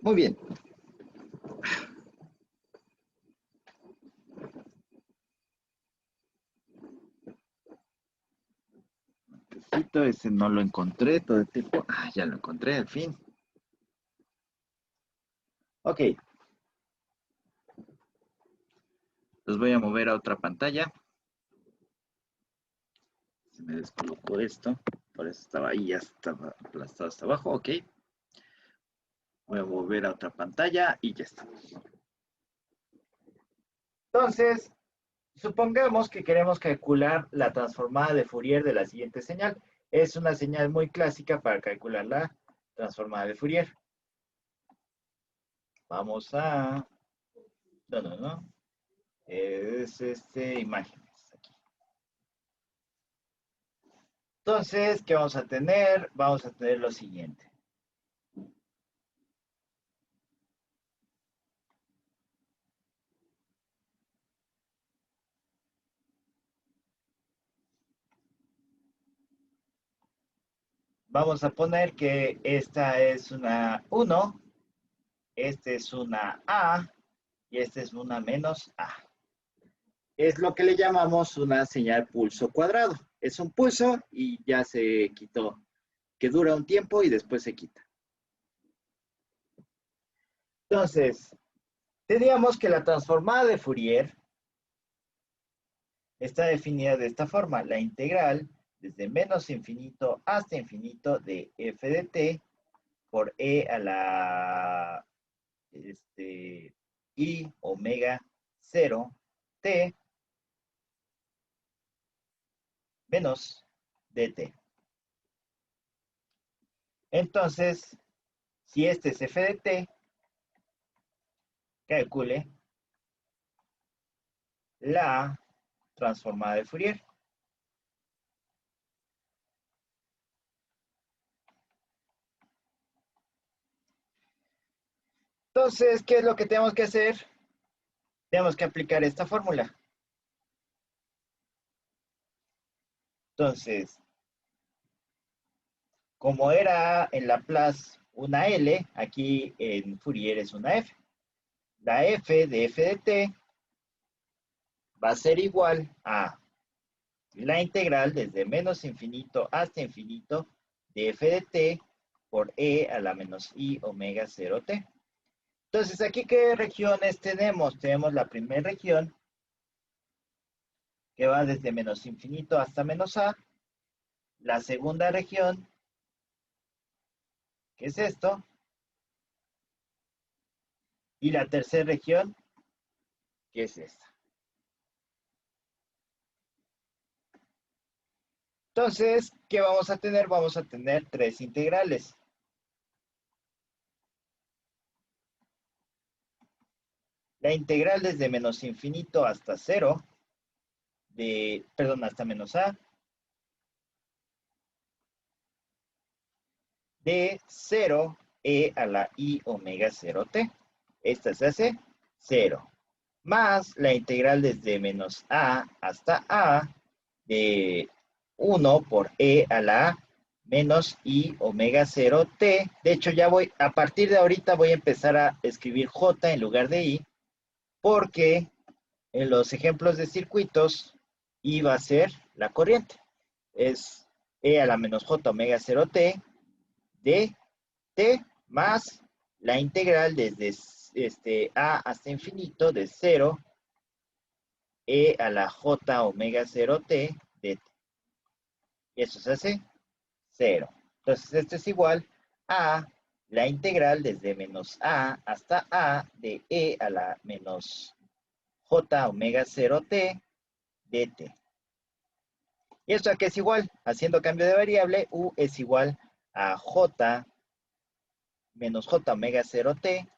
Muy bien. Ese no lo encontré todo el tiempo. Ah, ya lo encontré al fin. Ok. Los voy a mover a otra pantalla. Se me descolocó esto. Por eso estaba ahí, ya estaba aplastado hasta abajo. Ok. Voy a mover a otra pantalla y ya estamos. Entonces, supongamos que queremos calcular la transformada de Fourier de la siguiente señal. Es una señal muy clásica para calcular la transformada de Fourier. Vamos a... No. Es imágenes. Aquí. Entonces, ¿qué vamos a tener? Vamos a tener lo siguiente. Vamos a poner que esta es una 1, esta es una A y esta es una menos A. Es lo que le llamamos una señal pulso cuadrado. Es un pulso y ya se quitó, que dura un tiempo y después se quita. Entonces, teníamos que la transformada de Fourier está definida de esta forma. La integral desde menos infinito hasta infinito de f de t por e a la i omega 0 t menos dt. Entonces, si este es f de t, calcule la transformada de Fourier. Entonces, ¿qué es lo que tenemos que hacer? Tenemos que aplicar esta fórmula. Entonces, como era en Laplace una L, aquí en Fourier es una F. La F de t va a ser igual a la integral desde menos infinito hasta infinito de f de t por e a la menos i omega 0t. Entonces, ¿aquí qué regiones tenemos? Tenemos la primera región, que va desde menos infinito hasta menos a. La segunda región, que es esto. Y la tercera región, que es esta. Entonces, ¿qué vamos a tener? Vamos a tener tres integrales. La integral desde menos infinito hasta 0, hasta menos a, de 0 e a la i omega 0t. Esta se hace 0. Más la integral desde menos a hasta a de 1 por e a la menos i omega 0t. De hecho, ya voy, a partir de ahorita voy a empezar a escribir j en lugar de i, porque en los ejemplos de circuitos i va a ser la corriente. Es e a la menos j omega 0t de t más la integral desde a hasta infinito de 0 e a la j omega 0t de t. Y eso se hace 0. Entonces esto es igual a la integral desde menos a hasta a de e a la menos j omega 0t dt. ¿Y esto a qué es igual? Haciendo cambio de variable, u es igual a j menos j omega 0t.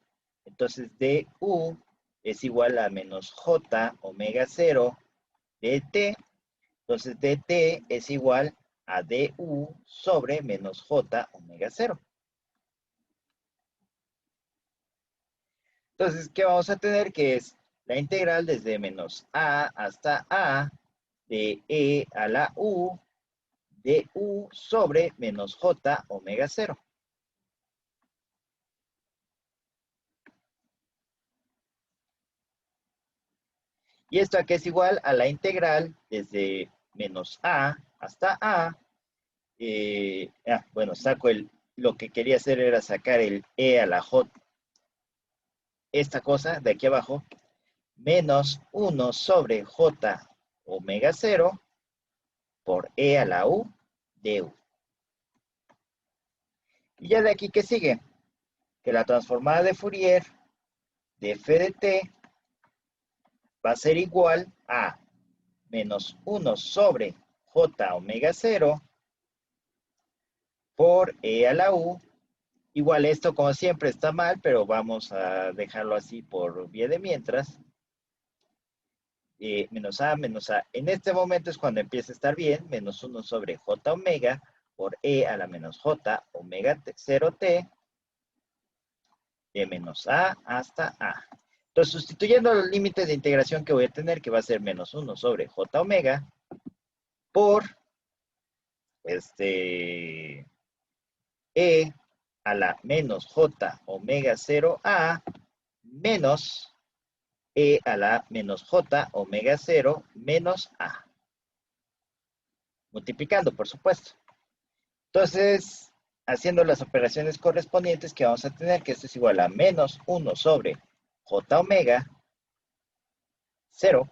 Entonces du es igual a menos j omega 0 dt. Entonces dt es igual a du sobre menos j omega 0. Entonces, ¿qué vamos a tener? Que es la integral desde menos a hasta a de e a la u de u sobre menos j omega 0. ¿Y esto a qué es igual? A la integral desde menos a hasta a. Bueno, lo que quería hacer era sacar el e a la j, esta cosa de aquí abajo, menos 1 sobre j omega 0 por e a la u de u. Y ya de aquí, ¿qué sigue? Que la transformada de Fourier de f de t va a ser igual a menos 1 sobre j omega 0 por e a la u. Igual esto, como siempre, está mal, pero vamos a dejarlo así por vía de mientras. Menos a, menos a. En este momento es cuando empieza a estar bien, menos 1 sobre j omega por e a la menos j omega 0t de menos a hasta a. Entonces, sustituyendo los límites de integración que voy a tener, que va a ser menos 1 sobre j omega por e a la menos j omega 0a menos e a la menos j omega 0 menos a. Multiplicando, por supuesto. Entonces, haciendo las operaciones correspondientes que vamos a tener, que esto es igual a menos 1 sobre j omega 0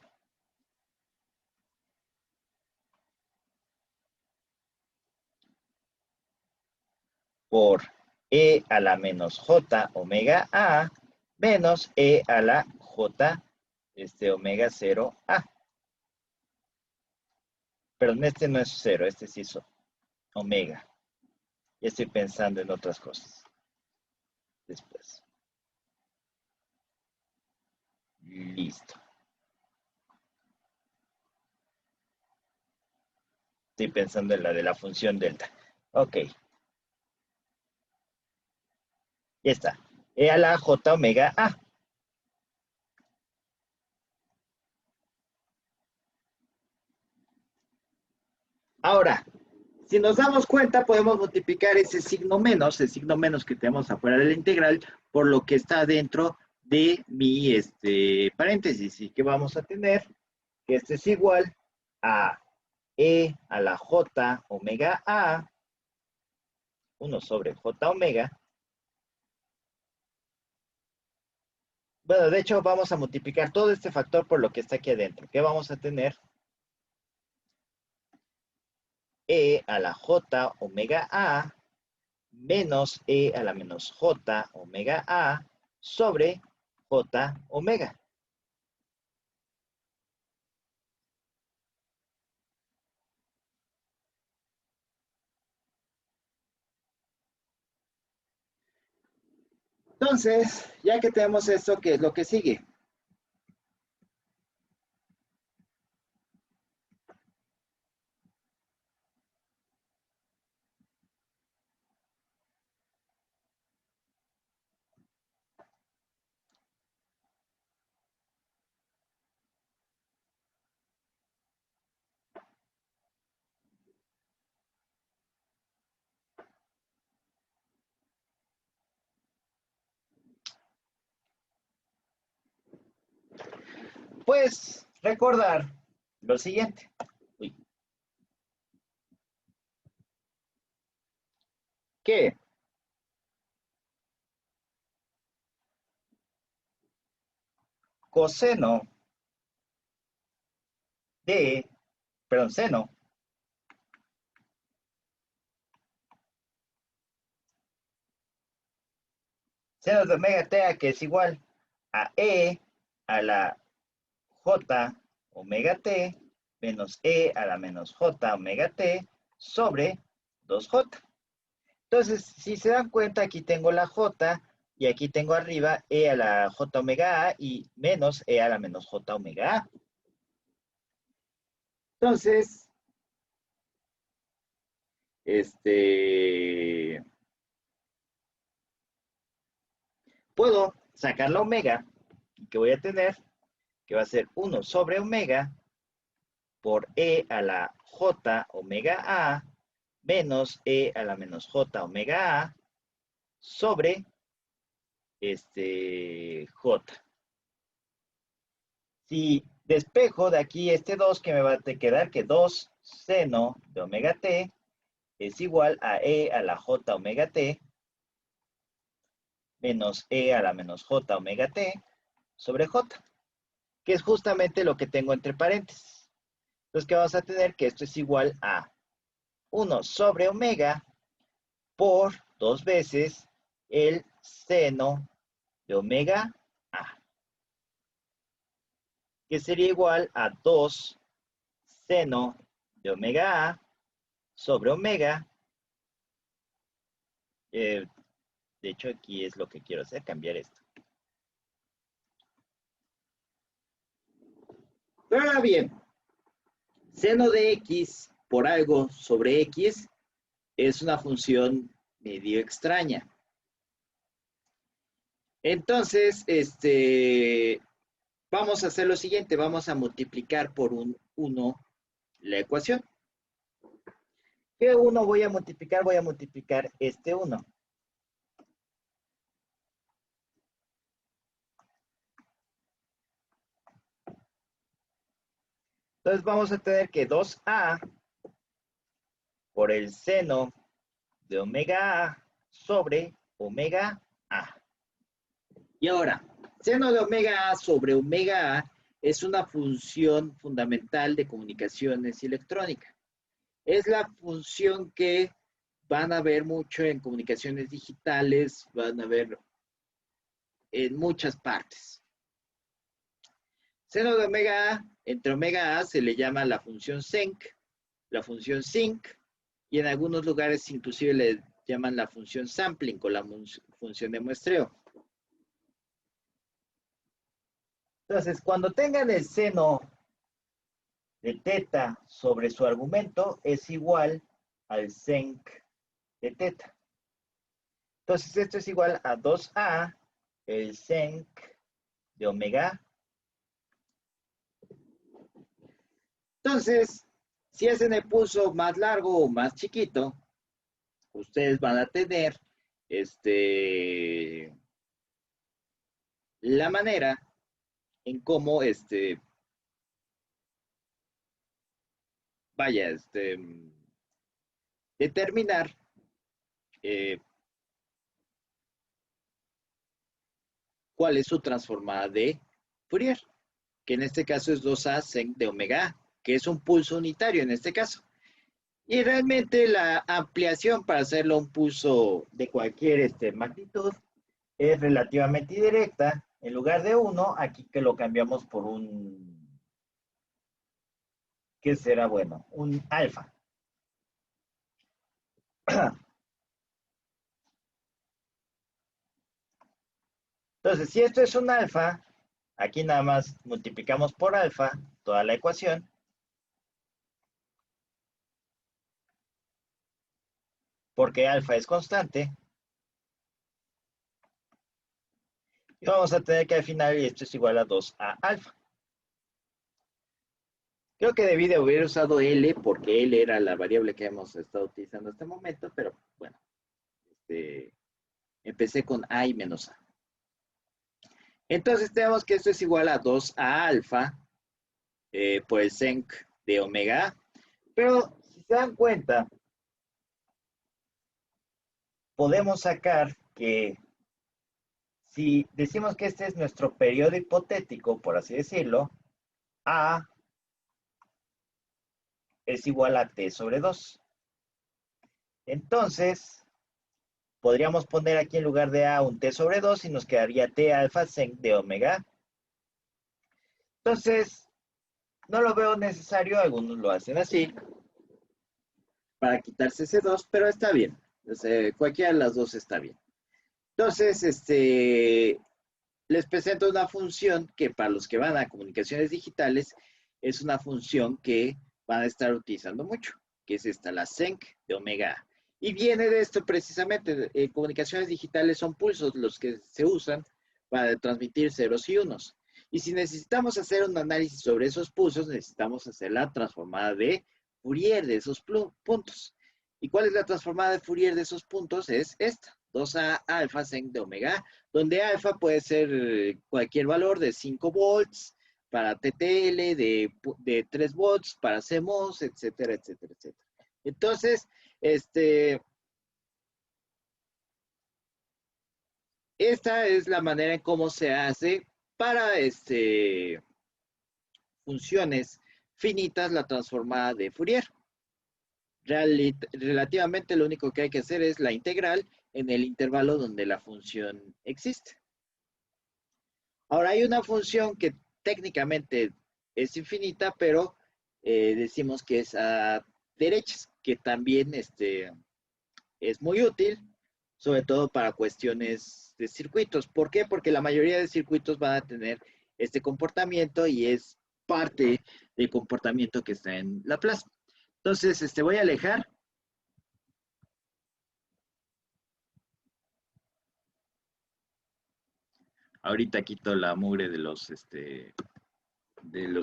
por e a la menos j omega a menos e a la j omega 0 a. Pero este no es 0, este sí es omega. Ya estoy pensando en otras cosas después. Listo. Estoy pensando en la de la función delta. Ok. Ya está. E a la j omega a. Ahora, si nos damos cuenta, podemos multiplicar ese signo menos, el signo menos que tenemos afuera de la integral, por lo que está dentro de mi paréntesis. ¿Y qué vamos a tener? Que este es igual a e a la j omega a, 1 sobre j omega. Bueno, de hecho, vamos a multiplicar todo este factor por lo que está aquí adentro. ¿Qué vamos a tener? E a la j omega a menos e a la menos j omega a sobre j omega. Entonces, ya que tenemos esto, ¿qué es lo que sigue? Pues recordar lo siguiente. Uy, que coseno de, perdón, seno de omega t, que es igual a e a la j omega t menos e a la menos j omega t sobre 2j. Entonces, si se dan cuenta, aquí tengo la j y aquí tengo arriba e a la j omega a y menos e a la menos j omega a. Entonces, puedo sacar la omega que voy a tener, que va a ser 1 sobre omega por e a la j omega a menos e a la menos j omega a sobre j. Si Despejo de aquí este 2 que me va a quedar que 2 seno de omega t es igual a e a la j omega t menos e a la menos j omega t sobre j, que es justamente lo que tengo entre paréntesis. Entonces, ¿qué vamos a tener? Que esto es igual a 1 sobre omega por 2 veces el seno de omega a, que sería igual a 2 seno de omega a sobre omega. De hecho, aquí es lo que quiero hacer, cambiar esto. Pero ahora bien, seno de x por algo sobre x es una función medio extraña. Entonces, vamos a hacer lo siguiente, vamos a multiplicar por un 1 la ecuación. ¿Qué 1 voy a multiplicar? Voy a multiplicar este 1. Entonces vamos a tener que 2a por el seno de omega a sobre omega a. Y ahora, seno de omega a sobre omega a es una función fundamental de comunicaciones y electrónica. Es la función que van a ver mucho en comunicaciones digitales, van a ver en muchas partes. Seno de omega a, entre omega a se le llama la función senc, la función sinc, y en algunos lugares inclusive le llaman la función sampling o la función de muestreo. Entonces, cuando tengan el seno de teta sobre su argumento, es igual al senc de teta. Entonces, esto es igual a 2a, el senc de omega. Entonces, si hacen el pulso más largo o más chiquito, ustedes van a tener la manera en cómo determinar cuál es su transformada de Fourier, que en este caso es 2a sec de omega a, que es un pulso unitario en este caso. Y realmente la ampliación para hacerlo un pulso de cualquier magnitud es relativamente directa. En lugar de 1, aquí que lo cambiamos por un, ¿qué será bueno? Un alfa. Entonces, si esto es un alfa, aquí nada más multiplicamos por alfa toda la ecuación. Porque alfa es constante. Y vamos a tener que al final, y esto es igual a 2a alfa. Creo que debí de haber usado L, porque L era la variable que hemos estado utilizando hasta el momento, pero bueno, empecé con A y menos A. Entonces tenemos que esto es igual a 2a alfa por el senc de omega A. Pero si se dan cuenta, podemos sacar que si decimos que este es nuestro periodo hipotético, por así decirlo, A es igual a T sobre 2. Entonces, podríamos poner aquí en lugar de A un T sobre 2 y nos quedaría T alfa sec de omega. Entonces, no lo veo necesario, algunos lo hacen así, para quitarse ese 2, pero está bien. Cualquiera de las dos está bien. Entonces, les presento una función que para los que van a comunicaciones digitales es una función que van a estar utilizando mucho, que es esta, la senc de omega A. Y viene de esto precisamente, comunicaciones digitales son pulsos los que se usan para transmitir ceros y unos. Y si necesitamos hacer un análisis sobre esos pulsos, necesitamos hacer la transformada de Fourier de esos puntos. ¿Y cuál es la transformada de Fourier de esos puntos? Es esta, 2a alfa sec de omega A, donde alfa puede ser cualquier valor de 5 volts, para TTL, de 3 volts, para CMOS, etcétera, etcétera, etcétera. Entonces, esta es la manera en cómo se hace para funciones finitas la transformada de Fourier. Relativamente lo único que hay que hacer es la integral en el intervalo donde la función existe. Ahora hay una función que técnicamente es infinita, pero decimos que es a derechas, que también es muy útil, sobre todo para cuestiones de circuitos. ¿Por qué? Porque la mayoría de circuitos van a tener este comportamiento y es parte del comportamiento que está en Laplace. Entonces, voy a alejar. Ahorita quito la mugre de los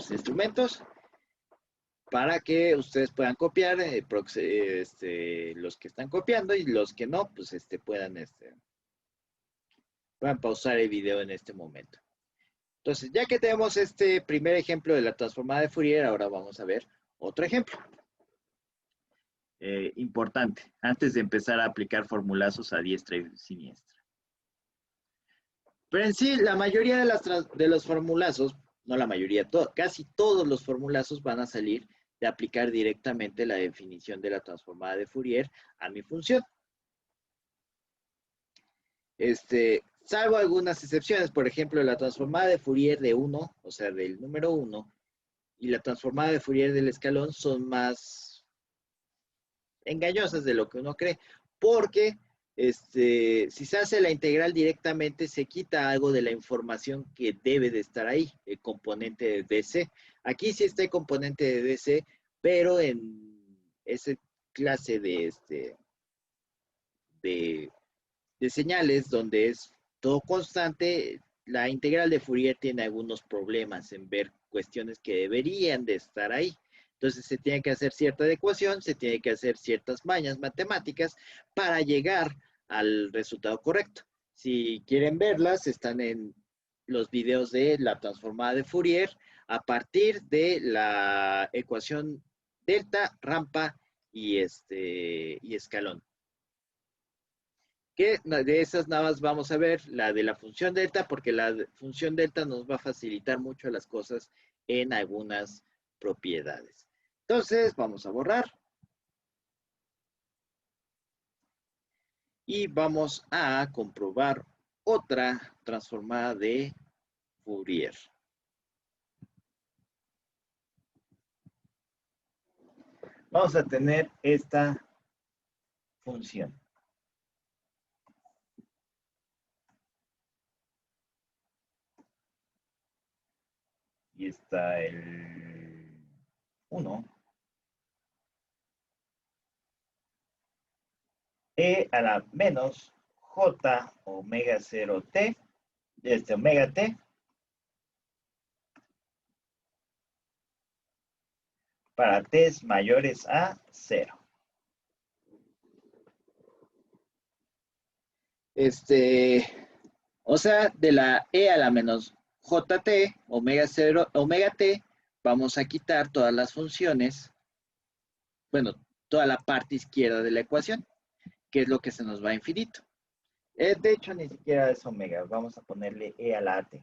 instrumentos para que ustedes puedan copiar, los que están copiando y los que no, pues puedan pausar el video en este momento. Entonces, ya que tenemos este primer ejemplo de la transformada de Fourier, ahora vamos a ver otro ejemplo. Importante, antes de empezar a aplicar formulazos a diestra y siniestra. Pero en sí, la mayoría de los formulazos, no la mayoría, casi todos los formulazos van a salir de aplicar directamente la definición de la transformada de Fourier a mi función. Salvo algunas excepciones, por ejemplo, la transformada de Fourier de 1, o sea, del número 1, y la transformada de Fourier del escalón son más engañosas de lo que uno cree, porque si se hace la integral directamente, se quita algo de la información que debe de estar ahí, el componente de DC. Aquí sí está el componente de DC, pero en esa clase de señales donde es todo constante, la integral de Fourier tiene algunos problemas en ver cuestiones que deberían de estar ahí. Entonces se tiene que hacer cierta adecuación, se tiene que hacer ciertas mañas matemáticas para llegar al resultado correcto. Si quieren verlas, están en los videos de la transformada de Fourier a partir de la ecuación delta, rampa y escalón. Que de esas nada más vamos a ver la de la función delta, porque la función delta nos va a facilitar mucho las cosas en algunas propiedades. Entonces, vamos a borrar. Y vamos a comprobar otra transformada de Fourier. Vamos a tener esta función. Y está el 1. E a la menos J omega 0 T, omega T, para T mayores a 0. O sea, de la E a la menos JT, omega 0, omega T, vamos a quitar todas las funciones, bueno, toda la parte izquierda de la ecuación, que es lo que se nos va a infinito. De hecho, ni siquiera es omega, vamos a ponerle E a la T.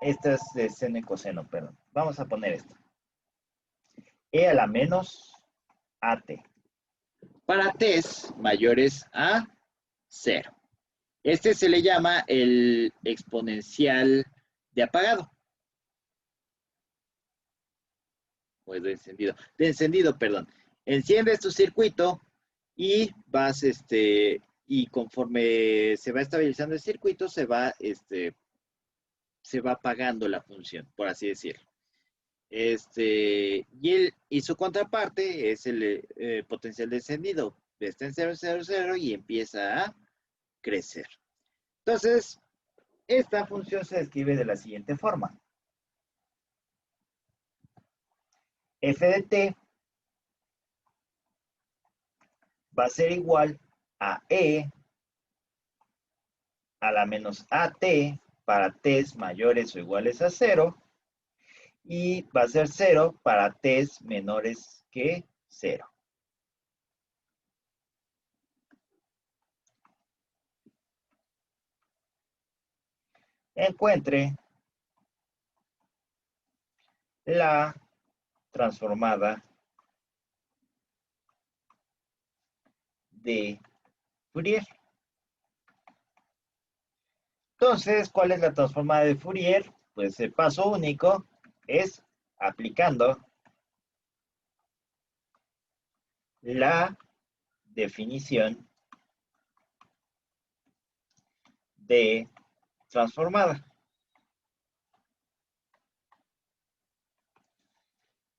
Esta es de seno y coseno, perdón. Vamos a poner esto. E a la menos AT. Para T's mayores a 0. Se le llama el exponencial de apagado. O de encendido. De encendido, perdón. Enciendes tu circuito y vas, y conforme se va estabilizando el circuito, se va apagando la función, por así decirlo. Y su contraparte es el potencial de encendido. Está en 0, 0, 0 y empieza a crecer. Entonces, esta función se describe de la siguiente forma. F de t va a ser igual a E a la menos AT para T's mayores o iguales a 0 y va a ser 0 para T's menores que 0. Encuentre la transformada de Fourier. Entonces, ¿cuál es la transformada de Fourier? Pues el paso único es aplicando la definición de transformada.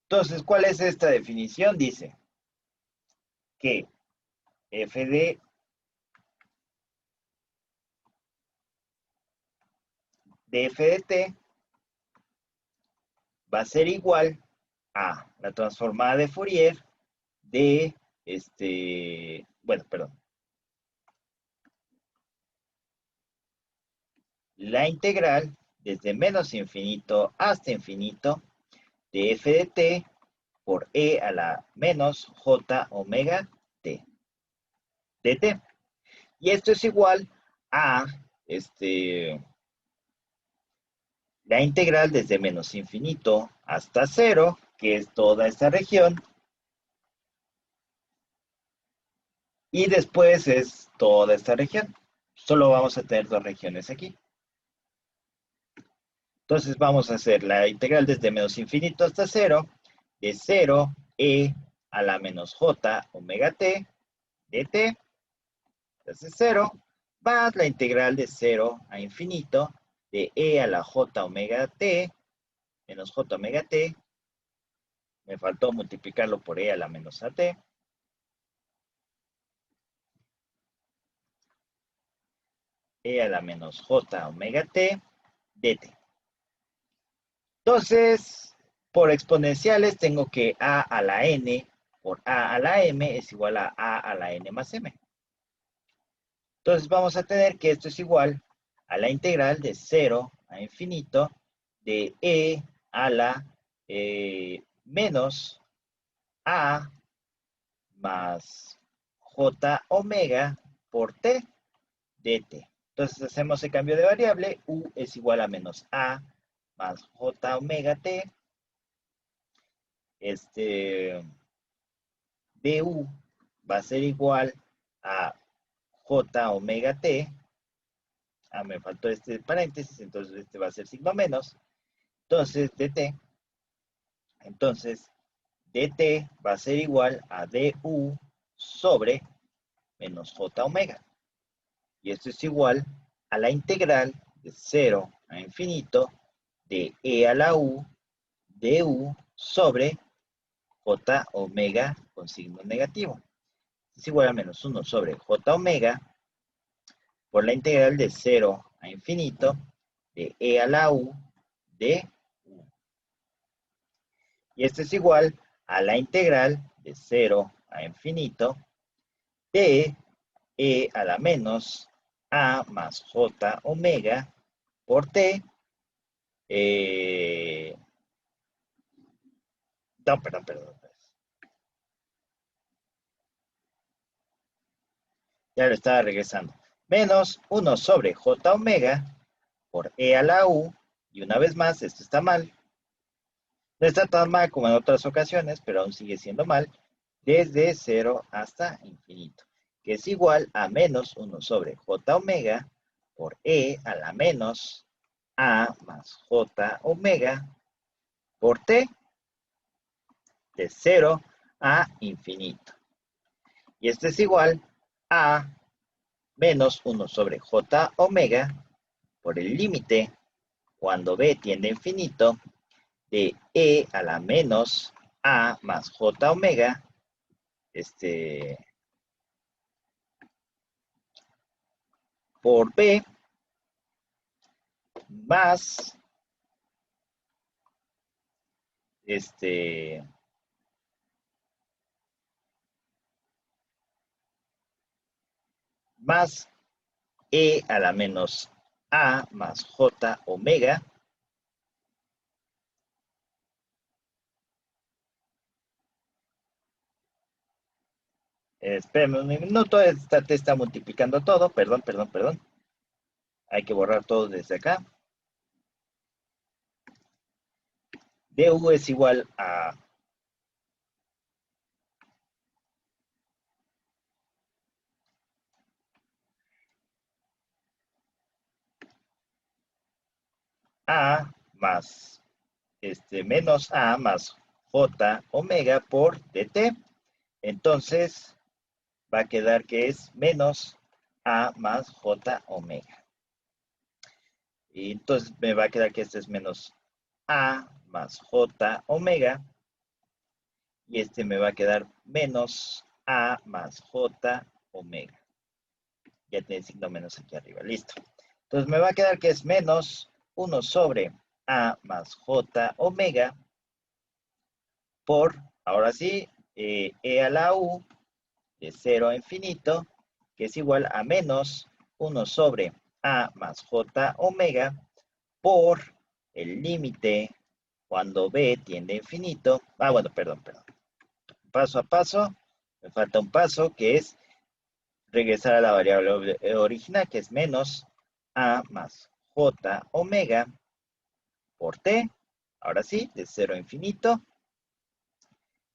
Entonces, ¿cuál es esta definición? Dice que f de f de t va a ser igual a la transformada de Fourier de la integral desde menos infinito hasta infinito de f de t por e a la menos j omega t de t. Y esto es igual a la integral desde menos infinito hasta 0, que es toda esta región, y después es toda esta región. Solo vamos a tener dos regiones aquí. Entonces vamos a hacer la integral desde menos infinito hasta 0, de 0 e a la menos j omega t de t, entonces 0, más la integral de 0 a infinito de e a la j omega t menos j omega t, me faltó multiplicarlo por e a la menos at, e a la menos j omega t dt. Entonces, por exponenciales tengo que a la n por a la m es igual a la n más m. Entonces vamos a tener que esto es igual a la integral de 0 a infinito de e a la menos a más j omega por t dt. Entonces hacemos el cambio de variable, u es igual a menos a más j omega t, du va a ser igual a j omega t, me faltó este paréntesis, entonces este va a ser signo menos, entonces dt va a ser igual a du sobre menos j omega. Y esto es igual a la integral de 0 a infinito de e a la u du sobre j omega con signo negativo. Es igual a menos 1 sobre j omega por la integral de 0 a infinito de e a la u de u. Y esto es igual a la integral de 0 a infinito de e a la menos a más j omega por t. No, perdón. Ya lo estaba regresando. Menos 1 sobre j omega por e a la u. Y una vez más, esto está mal. No está tan mal como en otras ocasiones, pero aún sigue siendo mal. Desde 0 hasta infinito. Que es igual a menos 1 sobre j omega por e a la menos a más j omega por t de 0 a infinito. Y esto es igual a menos 1 sobre j omega por el límite cuando b tiende a infinito de e a la menos a más j omega por b más más e a la menos a más j omega. Espérame un minuto, esta te está multiplicando todo, perdón. Hay que borrar todo desde acá. du es igual a más menos a más j omega por dt. Entonces va a quedar que es menos a más j omega. Y entonces me va a quedar que este es menos a más j omega. Y este me va a quedar menos a más j omega. Ya tiene signo menos aquí arriba, listo. Entonces me va a quedar que es menos 1 sobre a más j omega por, ahora sí, e a la u de 0 a infinito, que es igual a menos 1 sobre a más j omega por el límite cuando b tiende a infinito. Bueno, perdón. Paso a paso, me falta un paso que es regresar a la variable original, que es menos a más j omega por t, ahora sí, de 0 a infinito,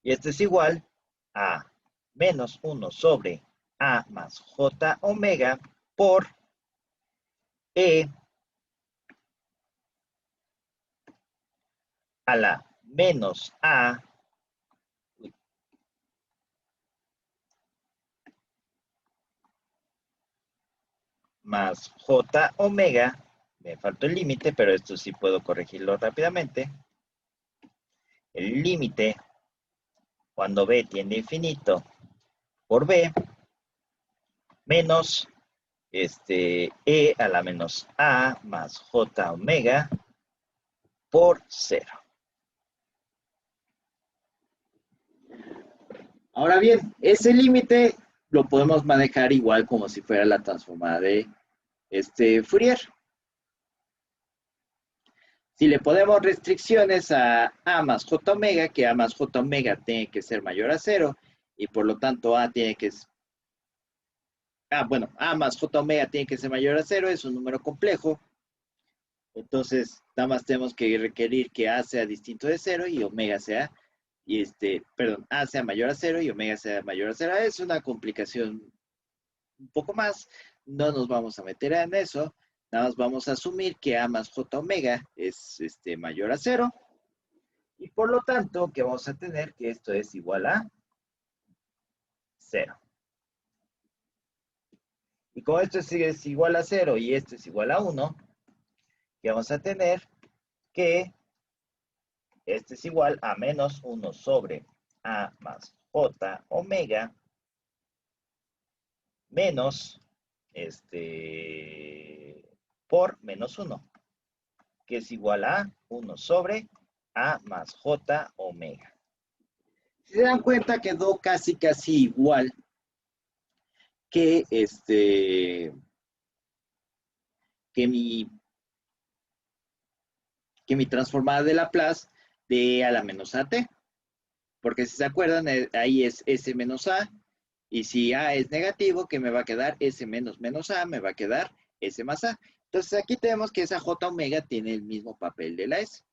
y esto es igual a menos 1 sobre a más j omega por e a la menos a más j omega, me faltó el límite, pero esto sí puedo corregirlo rápidamente, el límite cuando b tiende a infinito por b menos e a la menos a más j omega por 0. Ahora bien, ese límite lo podemos manejar igual como si fuera la transformada de Fourier. Si le ponemos restricciones a más j omega, que a más j omega tiene que ser mayor a 0, y por lo tanto a tiene que a más j omega tiene que ser mayor a 0, es un número complejo. Entonces, nada más tenemos que requerir que a sea distinto de 0 y omega sea, a sea mayor a 0 y omega sea mayor a 0. Es una complicación un poco más, no nos vamos a meter en eso, nada más vamos a asumir que a más j omega es mayor a 0 y por lo tanto que vamos a tener que esto es igual a 0. Y como esto es igual a 0 y esto es igual a 1, que vamos a tener que este es igual a menos 1 sobre a más j omega menos por menos 1, que es igual a 1 sobre a más j omega. Si se dan cuenta, quedó casi igual que que mi transformada de Laplace de a la menos at. Porque si se acuerdan, ahí es s menos a, y si a es negativo, ¿qué me va a quedar? S menos a, me va a quedar s más a. Entonces aquí tenemos que esa j omega tiene el mismo papel de la s.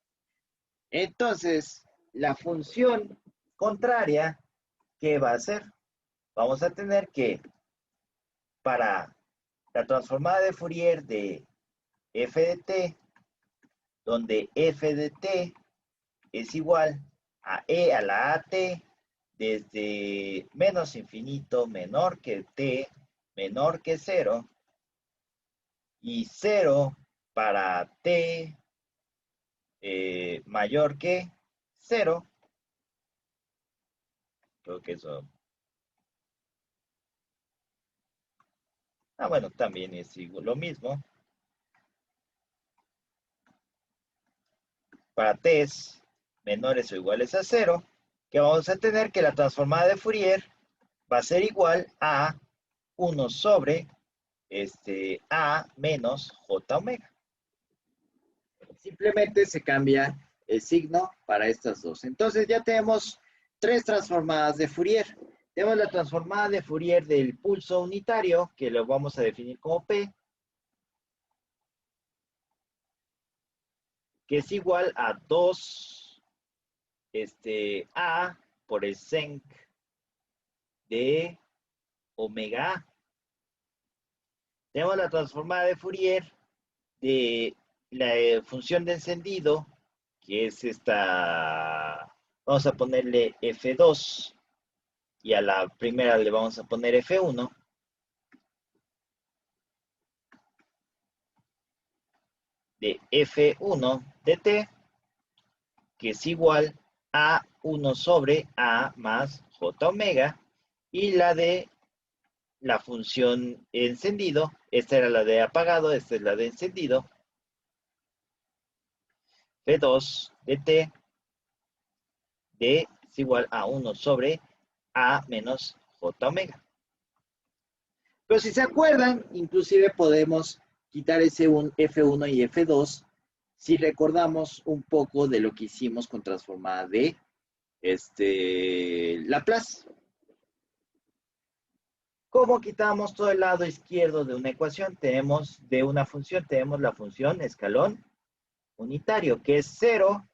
Entonces, la función contraria, ¿qué va a hacer? Vamos a tener que, para la transformada de Fourier de f de t, donde f de t es igual a e a la at desde menos infinito menor que t menor que 0 y 0 para t mayor que 0. Creo que eso... bueno, también es lo mismo. Para t menores o iguales a 0, que vamos a tener que la transformada de Fourier va a ser igual a 1 sobre A menos J omega. Simplemente se cambia el signo para estas dos. Entonces ya tenemos tres transformadas de Fourier. Tenemos la transformada de Fourier del pulso unitario, que lo vamos a definir como P, que es igual a 2 A por el sec de omega A. Tenemos la transformada de Fourier de la función de encendido, que es esta, vamos a ponerle F2, y a la primera le vamos a poner F1, de F1 de t, que es igual a 1 sobre A más J omega, y la de la función encendido, esta era la de apagado, esta es la de encendido, F2 de t, de es igual a 1 sobre A menos J omega. Pero si se acuerdan, inclusive podemos quitar ese F1 y F2 si recordamos un poco de lo que hicimos con transformada de Laplace. ¿Cómo quitamos todo el lado izquierdo de una ecuación? Tenemos de una función, tenemos la función escalón unitario, que es 0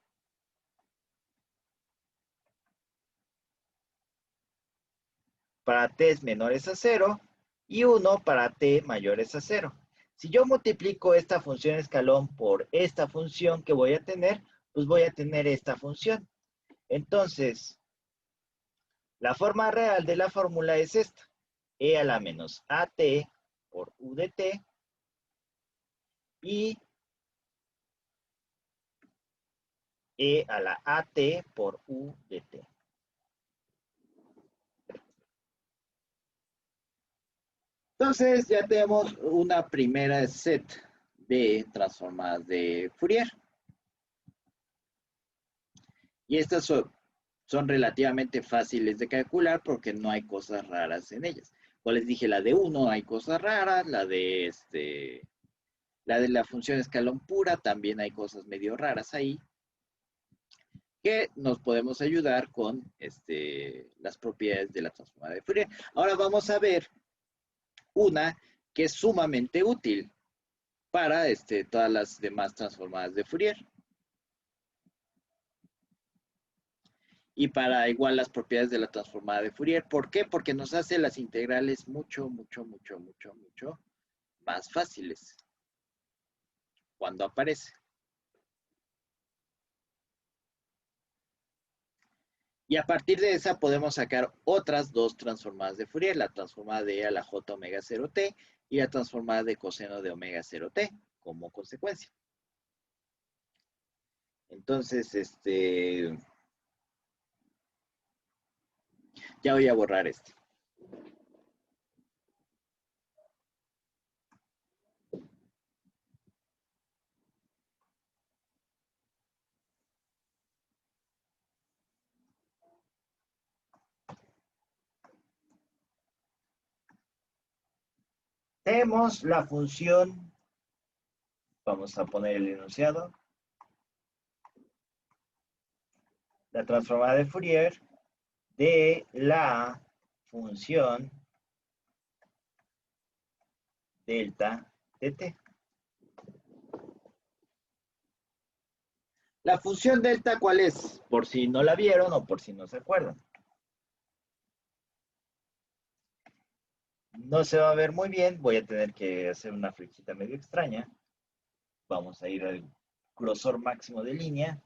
para t menores a 0 y 1 para t mayores a 0. Si yo multiplico esta función escalón por esta función que voy a tener, pues voy a tener esta función. Entonces, la forma real de la fórmula es esta. E a la menos AT por U de t y E a la AT por U de t. Entonces ya tenemos una primera set de transformadas de Fourier. Y estas son relativamente fáciles de calcular porque no hay cosas raras en ellas. Como les dije, la de 1 hay cosas raras, la de la función escalón pura también hay cosas medio raras ahí, que nos podemos ayudar con las propiedades de la transformada de Fourier. Ahora vamos a ver una que es sumamente útil para todas las demás transformadas de Fourier. Y para igual las propiedades de la transformada de Fourier. ¿Por qué? Porque nos hace las integrales mucho más fáciles cuando aparece. Y a partir de esa podemos sacar otras dos transformadas de Fourier, la transformada de E a la J omega 0t y la transformada de coseno de omega 0t como consecuencia. Entonces, ya voy a borrar este. Tenemos la función, vamos a poner el enunciado, la transformada de Fourier de la función delta de t. La función delta, ¿cuál es? Por si no la vieron o por si no se acuerdan. No se va a ver muy bien, voy a tener que hacer una flechita medio extraña. Vamos a ir al grosor máximo de línea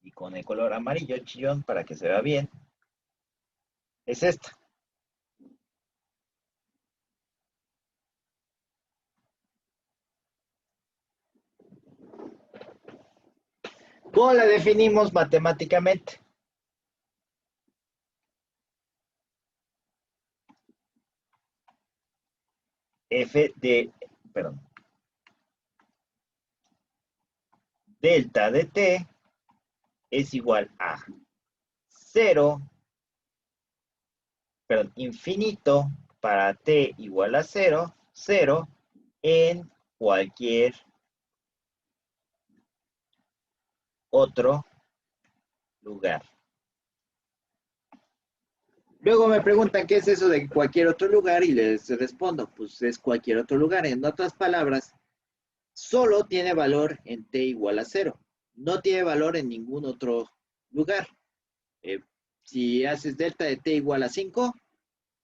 y con el color amarillo chillón para que se vea bien. Es esta. ¿Cómo la definimos matemáticamente? Delta de t es igual a 0, infinito para t igual a 0, 0, en cualquier otro lugar. Luego me preguntan qué es eso de cualquier otro lugar y les respondo, pues es cualquier otro lugar. En otras palabras, solo tiene valor en t igual a 0. No tiene valor en ningún otro lugar. Eh, si haces delta de t igual a 5,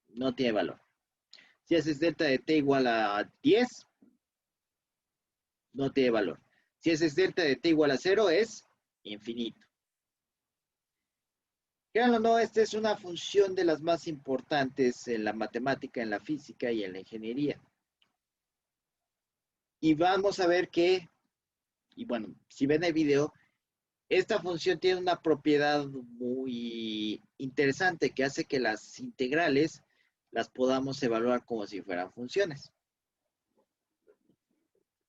no tiene valor. Si haces delta de t igual a 10, no tiene valor. Si haces delta de t igual a 0, es infinito. Créanlo o no, esta es una función de las más importantes en la matemática, en la física y en la ingeniería. Y vamos a ver que, y bueno, si ven el video, esta función tiene una propiedad muy interesante que hace que las integrales las podamos evaluar como si fueran funciones.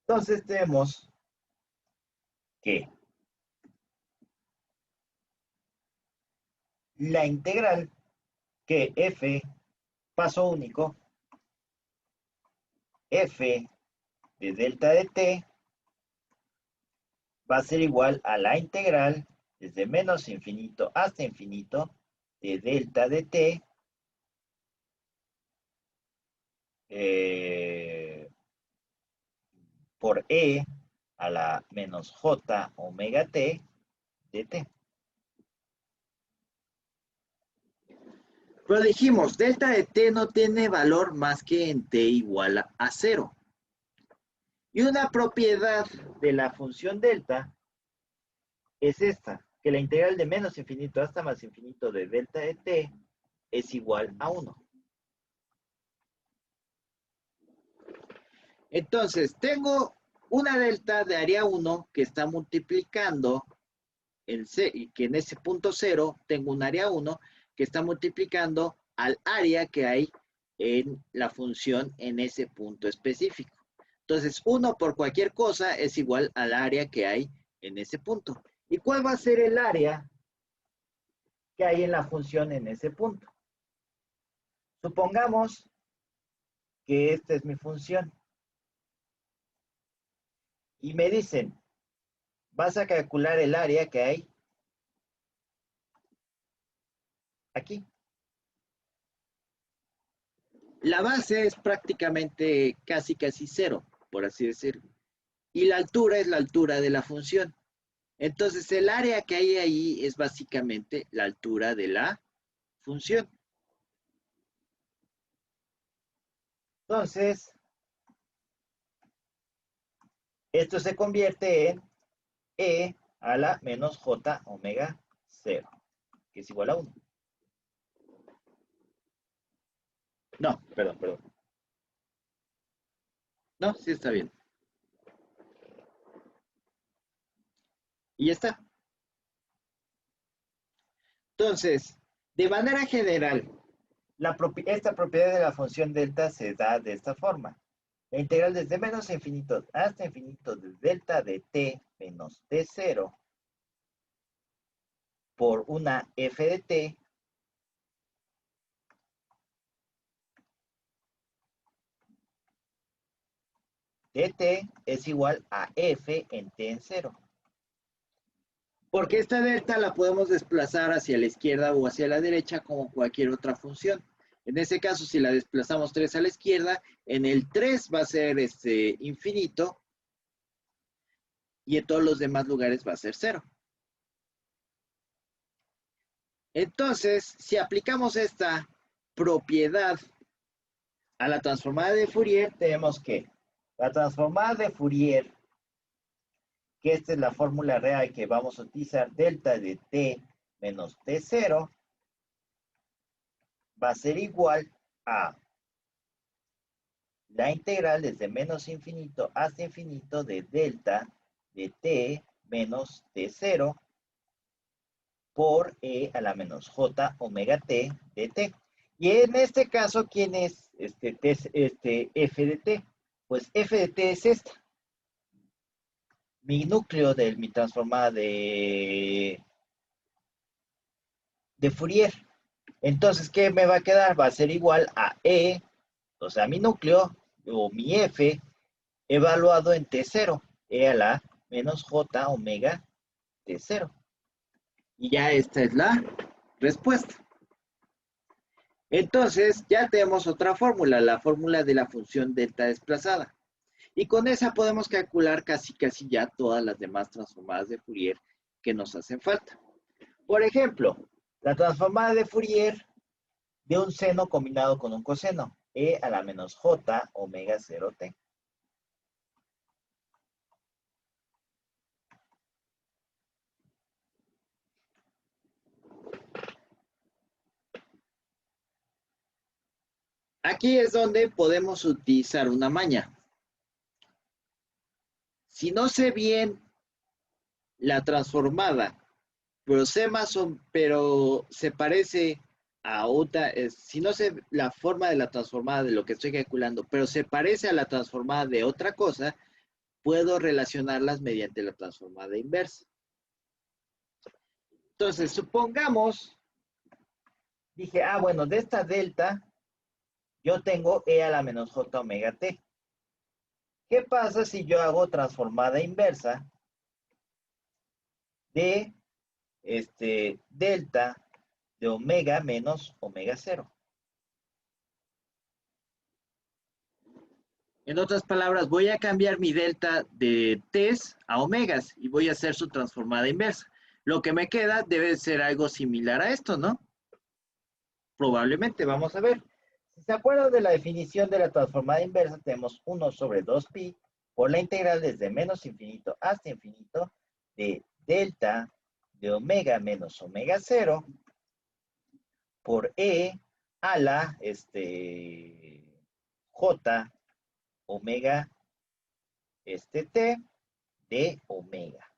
Entonces tenemos que la integral que f, paso único, f de delta de t va a ser igual a la integral desde menos infinito hasta infinito de delta de t por e a la menos j omega t de t. Pero dijimos, delta de t no tiene valor más que en t igual a 0. Y una propiedad de la función delta es esta, que la integral de menos infinito hasta más infinito de delta de t es igual a 1. Entonces, tengo una delta de área 1 que está multiplicando, que en ese punto 0 tengo un área 1 que está multiplicando al área que hay en la función en ese punto específico. Entonces, 1 por cualquier cosa es igual al área que hay en ese punto. ¿Y cuál va a ser el área que hay en la función en ese punto? Supongamos que esta es mi función. Y me dicen, vas a calcular el área que hay aquí. La base es prácticamente casi 0, por así decirlo. Y la altura es la altura de la función. Entonces, el área que hay ahí es básicamente la altura de la función. Entonces, esto se convierte en e a la menos j omega 0, que es igual a 1. No, perdón. No, sí está bien. Y ya está. Entonces, de manera general, esta propiedad de la función delta se da de esta forma. La integral desde menos infinito hasta infinito de delta de t menos t0 por una f de t de t es igual a f en t en 0. Porque esta delta la podemos desplazar hacia la izquierda o hacia la derecha como cualquier otra función. En ese caso, si la desplazamos 3 a la izquierda, en el 3 va a ser infinito y en todos los demás lugares va a ser 0. Entonces, si aplicamos esta propiedad a la transformada de Fourier, tenemos que la transformada de Fourier, que esta es la fórmula real que vamos a utilizar, delta de t menos t0, va a ser igual a la integral desde menos infinito hasta infinito de delta de t menos t0 por e a la menos j omega t de t. Y en este caso, ¿quién es f de t? Pues f de t es esta. Mi núcleo de mi transformada de Fourier. Entonces, ¿qué me va a quedar? Va a ser igual a e, o sea, mi núcleo, o mi f, evaluado en T0, E a la menos J omega T0. Y ya esta es la respuesta. Entonces, ya tenemos otra fórmula, la fórmula de la función delta desplazada. Y con esa podemos calcular casi ya todas las demás transformadas de Fourier que nos hacen falta. Por ejemplo, la transformada de Fourier de un seno combinado con un coseno, E a la menos J omega 0t. Aquí es donde podemos utilizar una maña. Si no sé bien la transformada, pero se parece a otra, si no sé la forma de la transformada de lo que estoy calculando, pero se parece a la transformada de otra cosa, puedo relacionarlas mediante la transformada inversa. Entonces, supongamos, dije, bueno, de esta delta, yo tengo E a la menos J omega t. ¿Qué pasa si yo hago transformada inversa de delta de omega menos omega 0? En otras palabras, voy a cambiar mi delta de t's a omegas y voy a hacer su transformada inversa. Lo que me queda debe ser algo similar a esto, ¿no? Probablemente, vamos a ver. Si se acuerdan de la definición de la transformada inversa, tenemos 1 sobre 2pi por la integral desde menos infinito hasta infinito de delta de omega menos omega 0 por e a la j omega t de omega.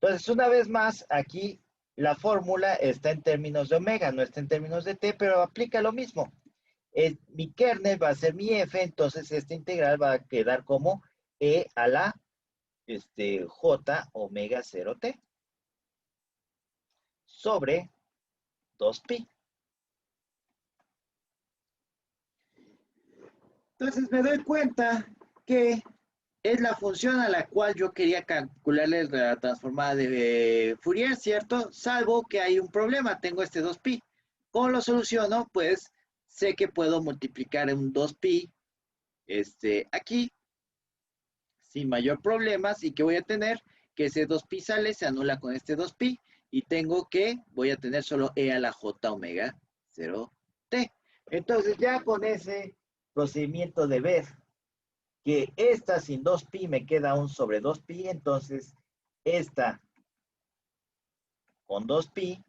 Entonces, una vez más, aquí la fórmula está en términos de omega, no está en términos de t, pero aplica lo mismo. Mi kernel va a ser mi f, entonces esta integral va a quedar como e a la j omega 0t sobre 2pi. Entonces me doy cuenta que es la función a la cual yo quería calcularle la transformada de Fourier, ¿cierto? Salvo que hay un problema, tengo este 2pi. ¿Cómo lo soluciono? Pues sé que puedo multiplicar un 2pi aquí sin mayor problemas y que voy a tener que ese 2pi sale, se anula con este 2pi y tengo que, voy a tener solo e a la j omega 0t. Entonces ya con ese procedimiento de ver que esta sin 2pi me queda un sobre 2pi, entonces esta con 2pi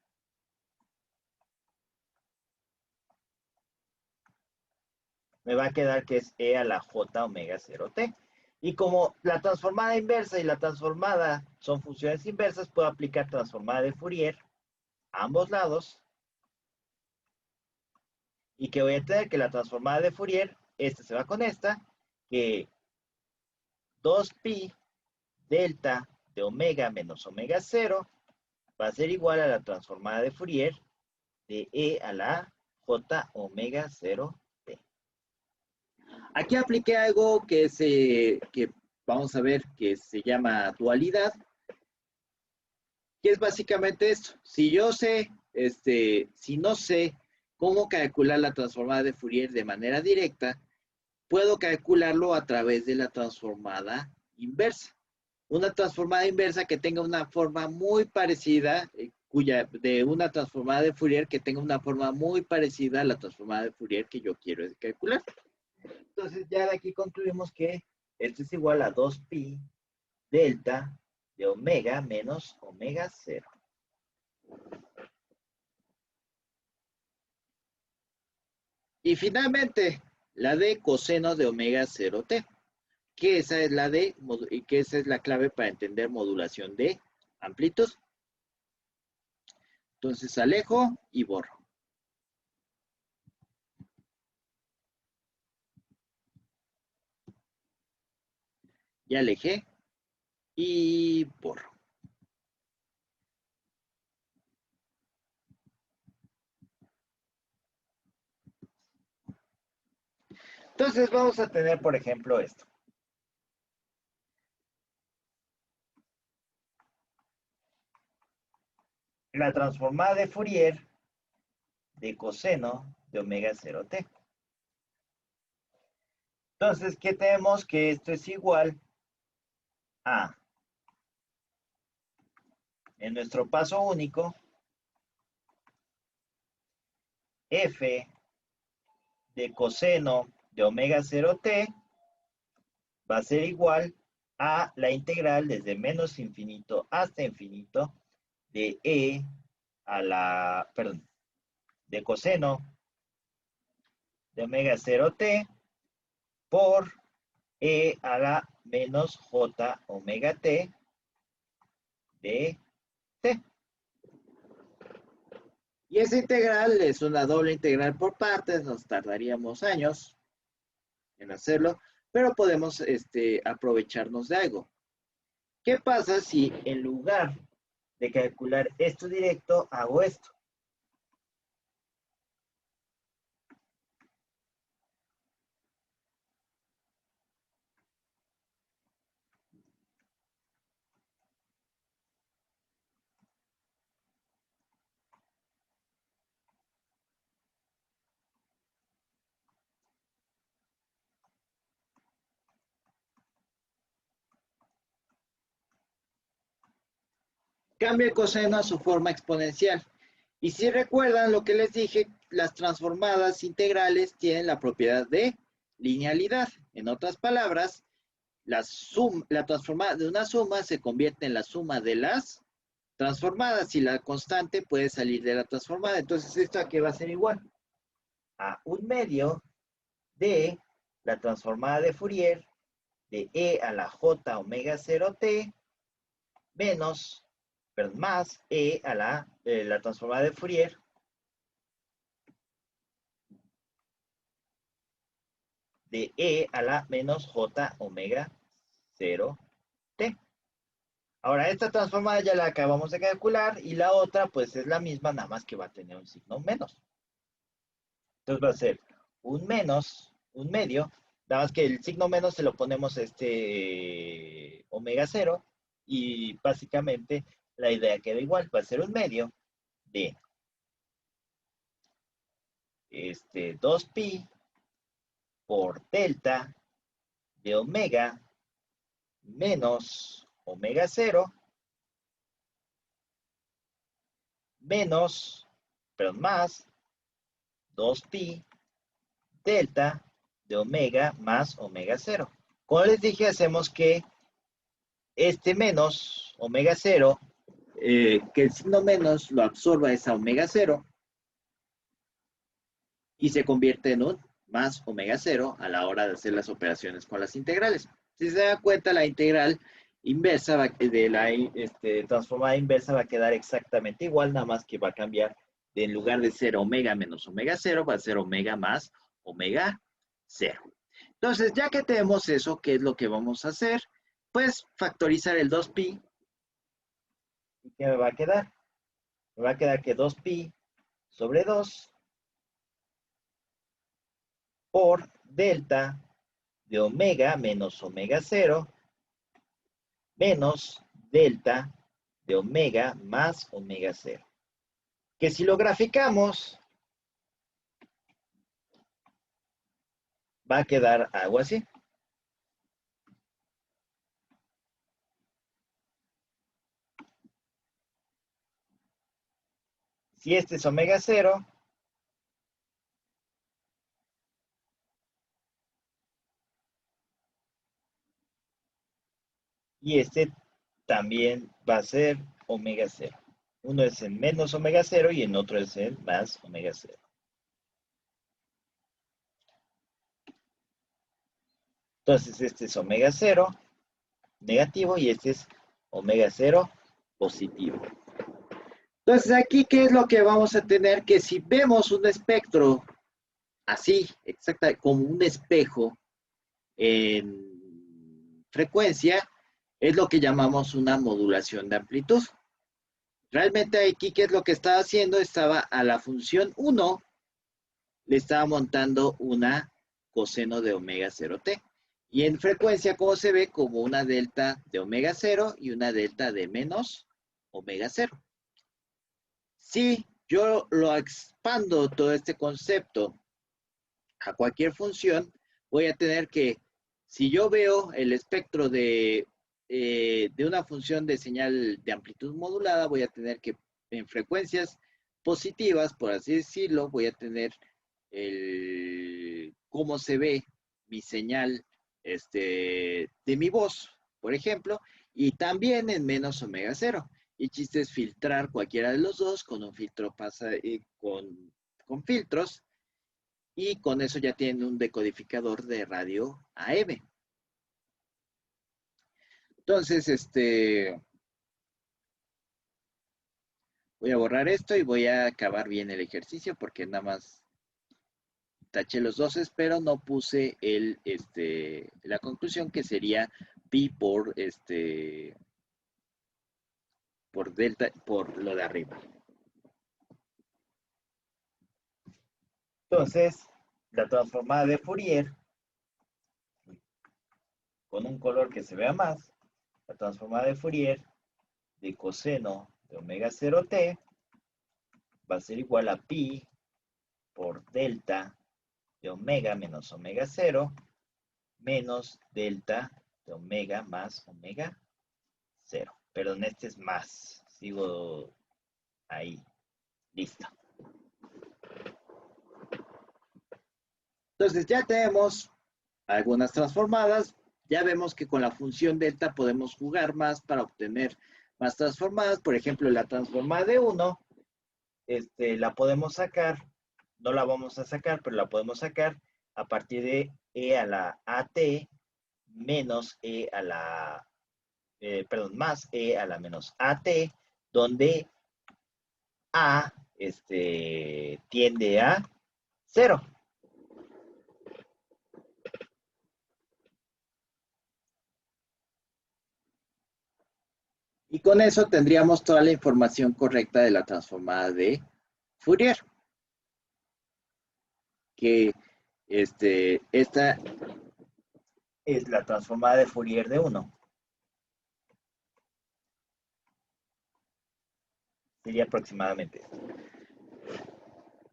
me va a quedar que es e a la j omega 0t. Y como la transformada inversa y la transformada son funciones inversas, puedo aplicar transformada de Fourier a ambos lados. Y que voy a tener que la transformada de Fourier, esta se va con esta, que 2pi delta de omega menos omega 0 va a ser igual a la transformada de Fourier de e a la j omega 0t. Aquí apliqué algo que vamos a ver que se llama dualidad, que es básicamente esto. Si yo sé, si no sé cómo calcular la transformada de Fourier de manera directa, puedo calcularlo a través de la transformada inversa. Una transformada inversa que tenga una forma muy parecida, de una transformada de Fourier que tenga una forma muy parecida a la transformada de Fourier que yo quiero calcular. Entonces ya de aquí concluimos que esto es igual a 2pi delta de omega menos omega 0. Y finalmente, la de coseno de omega 0t, que esa es que esa es la clave para entender modulación de amplitud. Entonces alejo y borro. Ya alejé y borro. Entonces vamos a tener, por ejemplo, esto. la transformada de Fourier de coseno de omega 0t. Entonces, ¿qué tenemos? Que esto es igual a, en nuestro paso único, f de coseno de omega 0t va a ser igual a la integral desde menos infinito hasta infinito de e a la, perdón, de coseno de omega 0t por e a la menos j omega t de t. Y esa integral es una doble integral por partes, nos tardaríamos años en hacerlo, pero podemos aprovecharnos de algo. ¿Qué pasa si en lugar de calcular esto directo, hago esto? Cambio el coseno a su forma exponencial. Y si recuerdan lo que les dije, las transformadas integrales tienen la propiedad de linealidad. En otras palabras, la transformada de una suma se convierte en la suma de las transformadas y la constante puede salir de la transformada. Entonces, ¿esto a qué va a ser igual? A un medio de la transformada de Fourier de e a la j omega 0t menos, perdón, más e a la transformada de Fourier de e a la menos j omega 0t. Ahora, esta transformada ya la acabamos de calcular y la otra pues es la misma, nada más que va a tener un signo menos. Entonces va a ser un menos, un medio, nada más que el signo menos se lo ponemos a omega 0 y básicamente la idea queda igual, va a ser un medio de 2pi por delta de omega menos omega 0 menos, pero más 2pi delta de omega más omega 0. Como les dije, hacemos que este menos omega 0, que el signo menos lo absorba esa omega 0 y se convierte en un más omega 0 a la hora de hacer las operaciones con las integrales. Si se da cuenta, la integral inversa de la transformada inversa va a quedar exactamente igual, nada más que va a cambiar de en lugar de ser omega menos omega 0, va a ser omega más omega 0. Entonces, ya que tenemos eso, ¿qué es lo que vamos a hacer? Pues factorizar el 2pi. ¿Y qué me va a quedar? Me va a quedar que 2pi sobre 2 por delta de omega menos omega 0 menos delta de omega más omega 0. Que si lo graficamos, va a quedar algo así. Si este es omega 0, y este también va a ser omega 0. Uno es en menos omega 0 y en otro es en más omega 0. Entonces, este es omega 0 negativo y este es omega 0 positivo. Entonces, aquí, ¿qué es lo que vamos a tener? Que si vemos un espectro así, exacta, como un espejo en frecuencia, es lo que llamamos una modulación de amplitud. Realmente aquí, ¿qué es lo que estaba haciendo? Estaba a la función 1, le estaba montando una coseno de omega 0t. Y en frecuencia, ¿cómo se ve? Como una delta de omega 0 y una delta de menos omega 0. Si yo lo expando todo este concepto a cualquier función, voy a tener que, si yo veo el espectro de una función de señal de amplitud modulada, voy a tener que en frecuencias positivas, por así decirlo, voy a tener cómo se ve mi señal de mi voz, por ejemplo, y también en menos omega cero. Y el chiste es filtrar cualquiera de los dos con un filtro con filtros, y con eso ya tienen un decodificador de radio AM. Entonces, voy a borrar esto y voy a acabar bien el ejercicio porque nada más taché los 12, pero no puse la conclusión, que sería pi por delta, por lo de arriba. Entonces, la transformada de Fourier, con un color que se vea más, la transformada de Fourier de coseno de omega 0t va a ser igual a pi por delta de omega menos omega 0 menos delta de omega más omega 0. Perdón, este es más. Sigo ahí. Listo. Entonces ya tenemos algunas transformadas. Ya vemos que con la función delta podemos jugar más para obtener más transformadas. Por ejemplo, la transformada de 1, la podemos sacar. No la vamos a sacar, pero la podemos sacar a partir de e a la at menos e a la, más e a la menos at, donde a tiende a 0. Y con eso tendríamos toda la información correcta de la transformada de Fourier. Que esta es la transformada de Fourier de 1. Sería aproximadamente esto.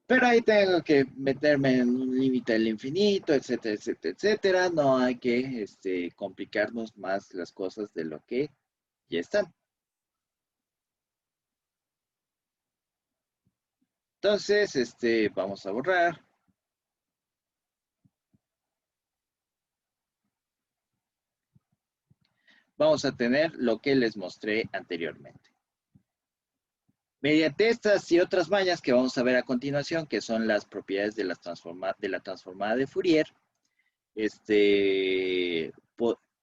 Pero ahí tengo que meterme en un límite del infinito, etcétera, etcétera, etcétera. No hay que complicarnos más las cosas de lo que ya están. Entonces, vamos a borrar. Vamos a tener lo que les mostré anteriormente. Mediante estas y otras mallas que vamos a ver a continuación, que son las propiedades de la transformada de Fourier,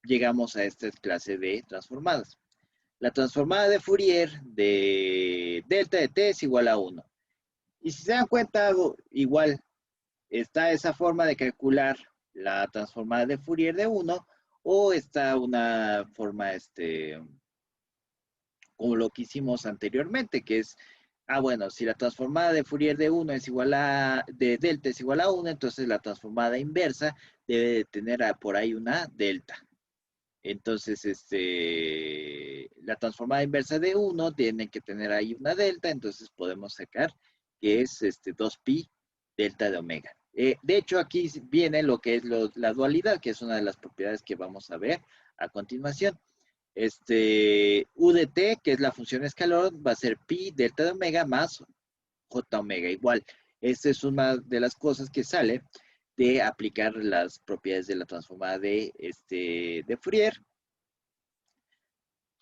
llegamos a esta clase de transformadas. La transformada de Fourier de delta de t es igual a 1. Y si se dan cuenta, igual está esa forma de calcular la transformada de Fourier de 1, o está una forma, como lo que hicimos anteriormente, que es, bueno, si la transformada de Fourier de 1 es igual de delta es igual a 1, entonces la transformada inversa debe de tener por ahí una delta. Entonces, la transformada inversa de 1 tiene que tener ahí una delta, entonces podemos sacar que es 2pi delta de omega. De hecho, aquí viene lo que es la dualidad, que es una de las propiedades que vamos a ver a continuación. U de t, que es la función escalar, va a ser pi delta de omega más j omega. Igual, esta es una de las cosas que sale de aplicar las propiedades de la transformada de Fourier.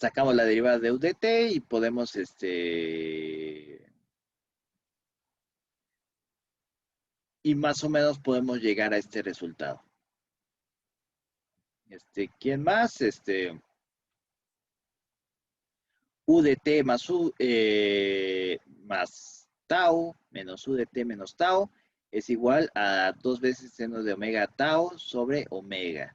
Sacamos la derivada de u de t y podemos, y más o menos podemos llegar a este resultado. ¿Quién más? U de t más más tau menos u de t menos tau es igual a 2 veces seno de omega tau sobre omega.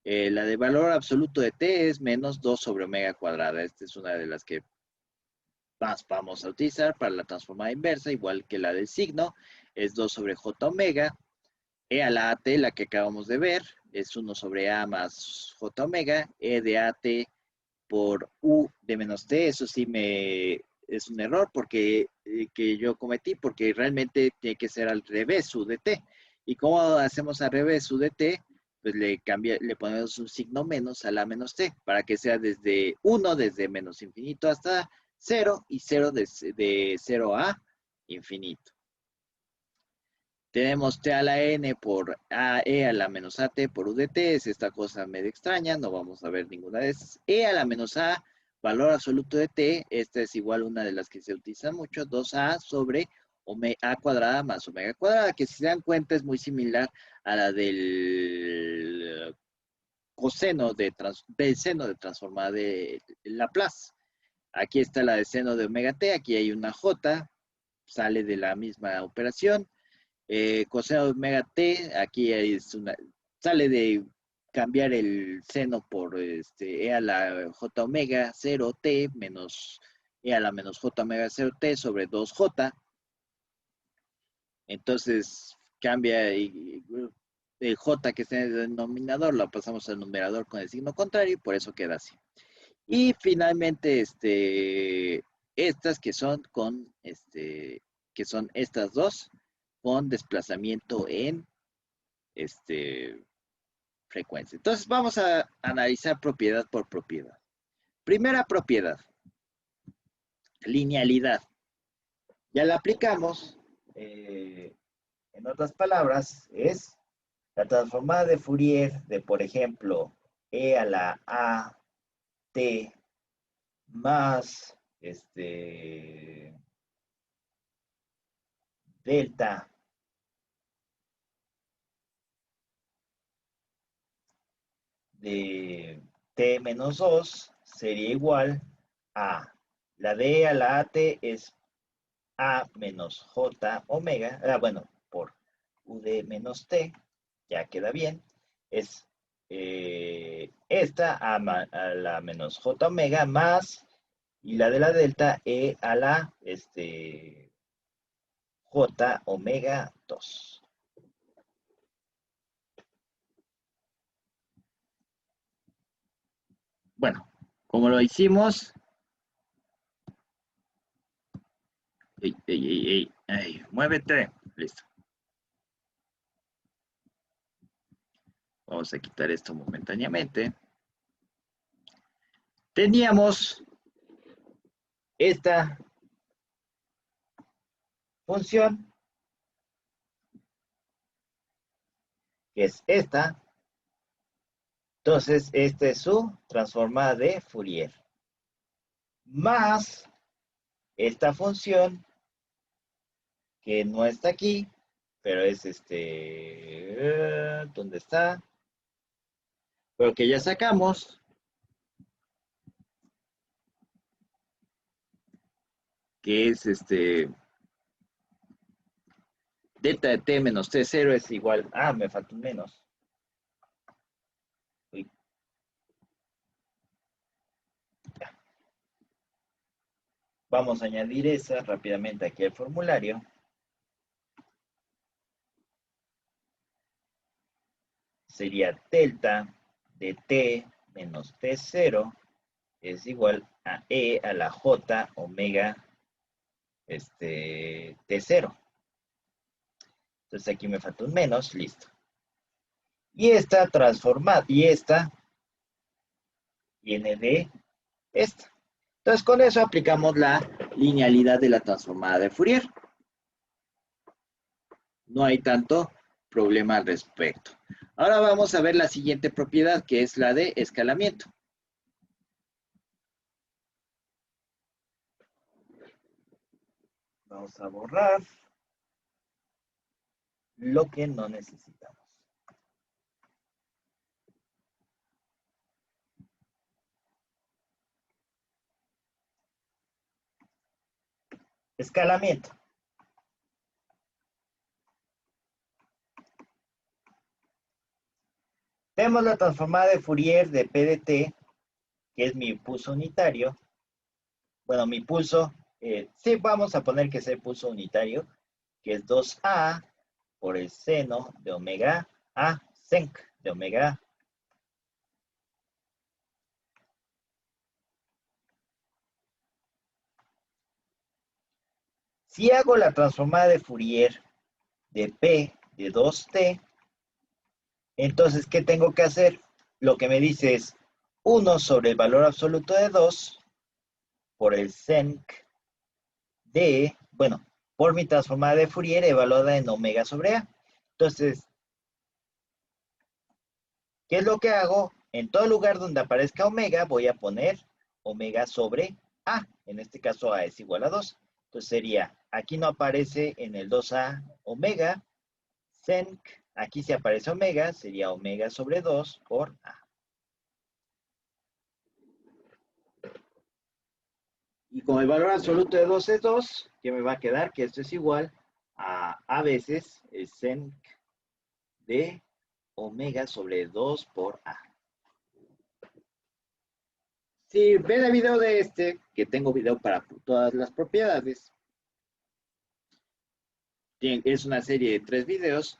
La de valor absoluto de t es menos 2 sobre omega cuadrada. Esta es una de las que más vamos a utilizar para la transformada inversa, igual que la del signo, es 2 sobre j omega. E a la at, la que acabamos de ver, es 1 sobre a más j omega. E de at por u de menos t, eso sí es un error porque que yo cometí, porque realmente tiene que ser al revés u de t. ¿Y cómo hacemos al revés u de t? Pues le ponemos un signo menos a la menos t, para que sea desde 1, desde menos infinito hasta 0, y 0 de 0 a infinito. Tenemos t a la n por e a la menos at por u de t, es esta cosa medio extraña, no vamos a ver ninguna de esas. E a la menos a, valor absoluto de t, esta es igual a una de las que se utiliza mucho, 2a sobre a cuadrada más omega cuadrada, que si se dan cuenta es muy similar a la del coseno del seno de transformada de Laplace. Aquí está la de seno de omega t, aquí hay una j, sale de la misma operación. Coseno de omega t, aquí es sale de cambiar el seno por e a la j omega 0 t menos e a la menos j omega 0 t sobre 2j. Entonces cambia el j que está en el denominador, lo pasamos al numerador con el signo contrario y por eso queda así. Y finalmente, estas que son que son estas dos, con desplazamiento en frecuencia. Entonces vamos a analizar propiedad por propiedad. Primera propiedad, linealidad. Ya la aplicamos. En otras palabras, es la transformada de Fourier de, por ejemplo, e a la a t más delta de t menos 2 sería igual a la d a la at es a menos j omega, bueno, por u de menos t, ya queda bien, es esta a la menos j omega más, y la de la delta e a la j omega 2. Bueno, como lo hicimos, muévete, listo. Vamos a quitar esto momentáneamente. Teníamos Esta función, que es esta, entonces esta es su transformada de Fourier, más esta función que no está aquí, pero es ¿dónde está? pero que ya sacamos, que es delta de t menos t0 es igual. Me falta un menos. Uy. Vamos a añadir esa rápidamente aquí al formulario. Sería delta de t menos t0 es igual a e a la j omega t0. Entonces aquí me falta un menos, listo. Y esta transformada, y esta viene de esta. Entonces con eso aplicamos la Linealidad de la transformada de Fourier. No hay tanto problema al respecto. Ahora vamos a ver la siguiente propiedad, que es la de escalamiento. Vamos a borrar lo que no necesitamos. Escalamiento. Tenemos la transformada de Fourier de P de T, que es mi impulso unitario. Bueno, mi pulso, sí, vamos a poner que es el pulso unitario, que es 2A por el seno de omega A, sec de omega. Si hago la transformada de Fourier de P de 2t, entonces, ¿qué tengo que hacer? Lo que me dice es 1 sobre el valor absoluto de 2 por el sec de, bueno, por mi transformada de Fourier evaluada en omega sobre A. Entonces, ¿qué es lo que hago? En todo lugar donde aparezca omega, voy a poner omega sobre A. En este caso, A es igual a 2. Entonces sería, aquí no aparece en el 2A omega, sec, aquí sí aparece omega, sería omega sobre 2 por A. Y como el valor absoluto de 2 es 2, ¿qué me va a quedar? Que esto es igual a veces el sec de omega sobre 2 por A. Si ven el video de este, que tengo video para todas las propiedades, es una serie de 3 videos,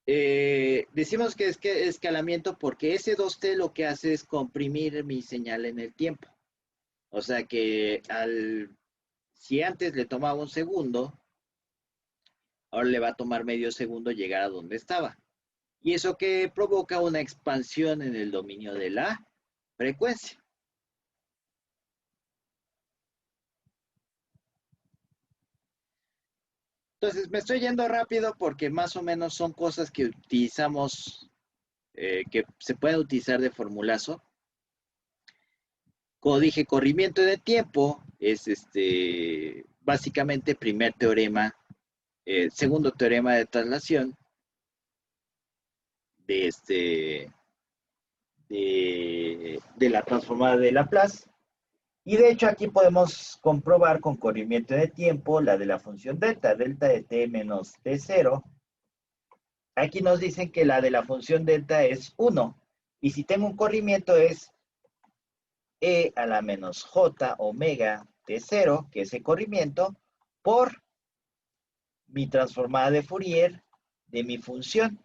decimos que es escalamiento porque ese 2t lo que hace es comprimir mi señal en el tiempo. O sea que si antes le tomaba un segundo, ahora le va a tomar medio segundo llegar a donde estaba. Y eso que provoca una expansión en el dominio de la frecuencia. Entonces me estoy yendo rápido porque más o menos son cosas que utilizamos, que se pueden utilizar de formulazo. Como dije, corrimiento de tiempo es básicamente primer teorema, segundo teorema de traslación de, de la transformada de Laplace. Y de hecho aquí podemos comprobar con corrimiento de tiempo la de la función delta, delta de t menos t0. Aquí nos dicen que la de la función delta es 1. Y si tengo un corrimiento es e a la menos j omega t0, que es el corrimiento, por mi transformada de Fourier de mi función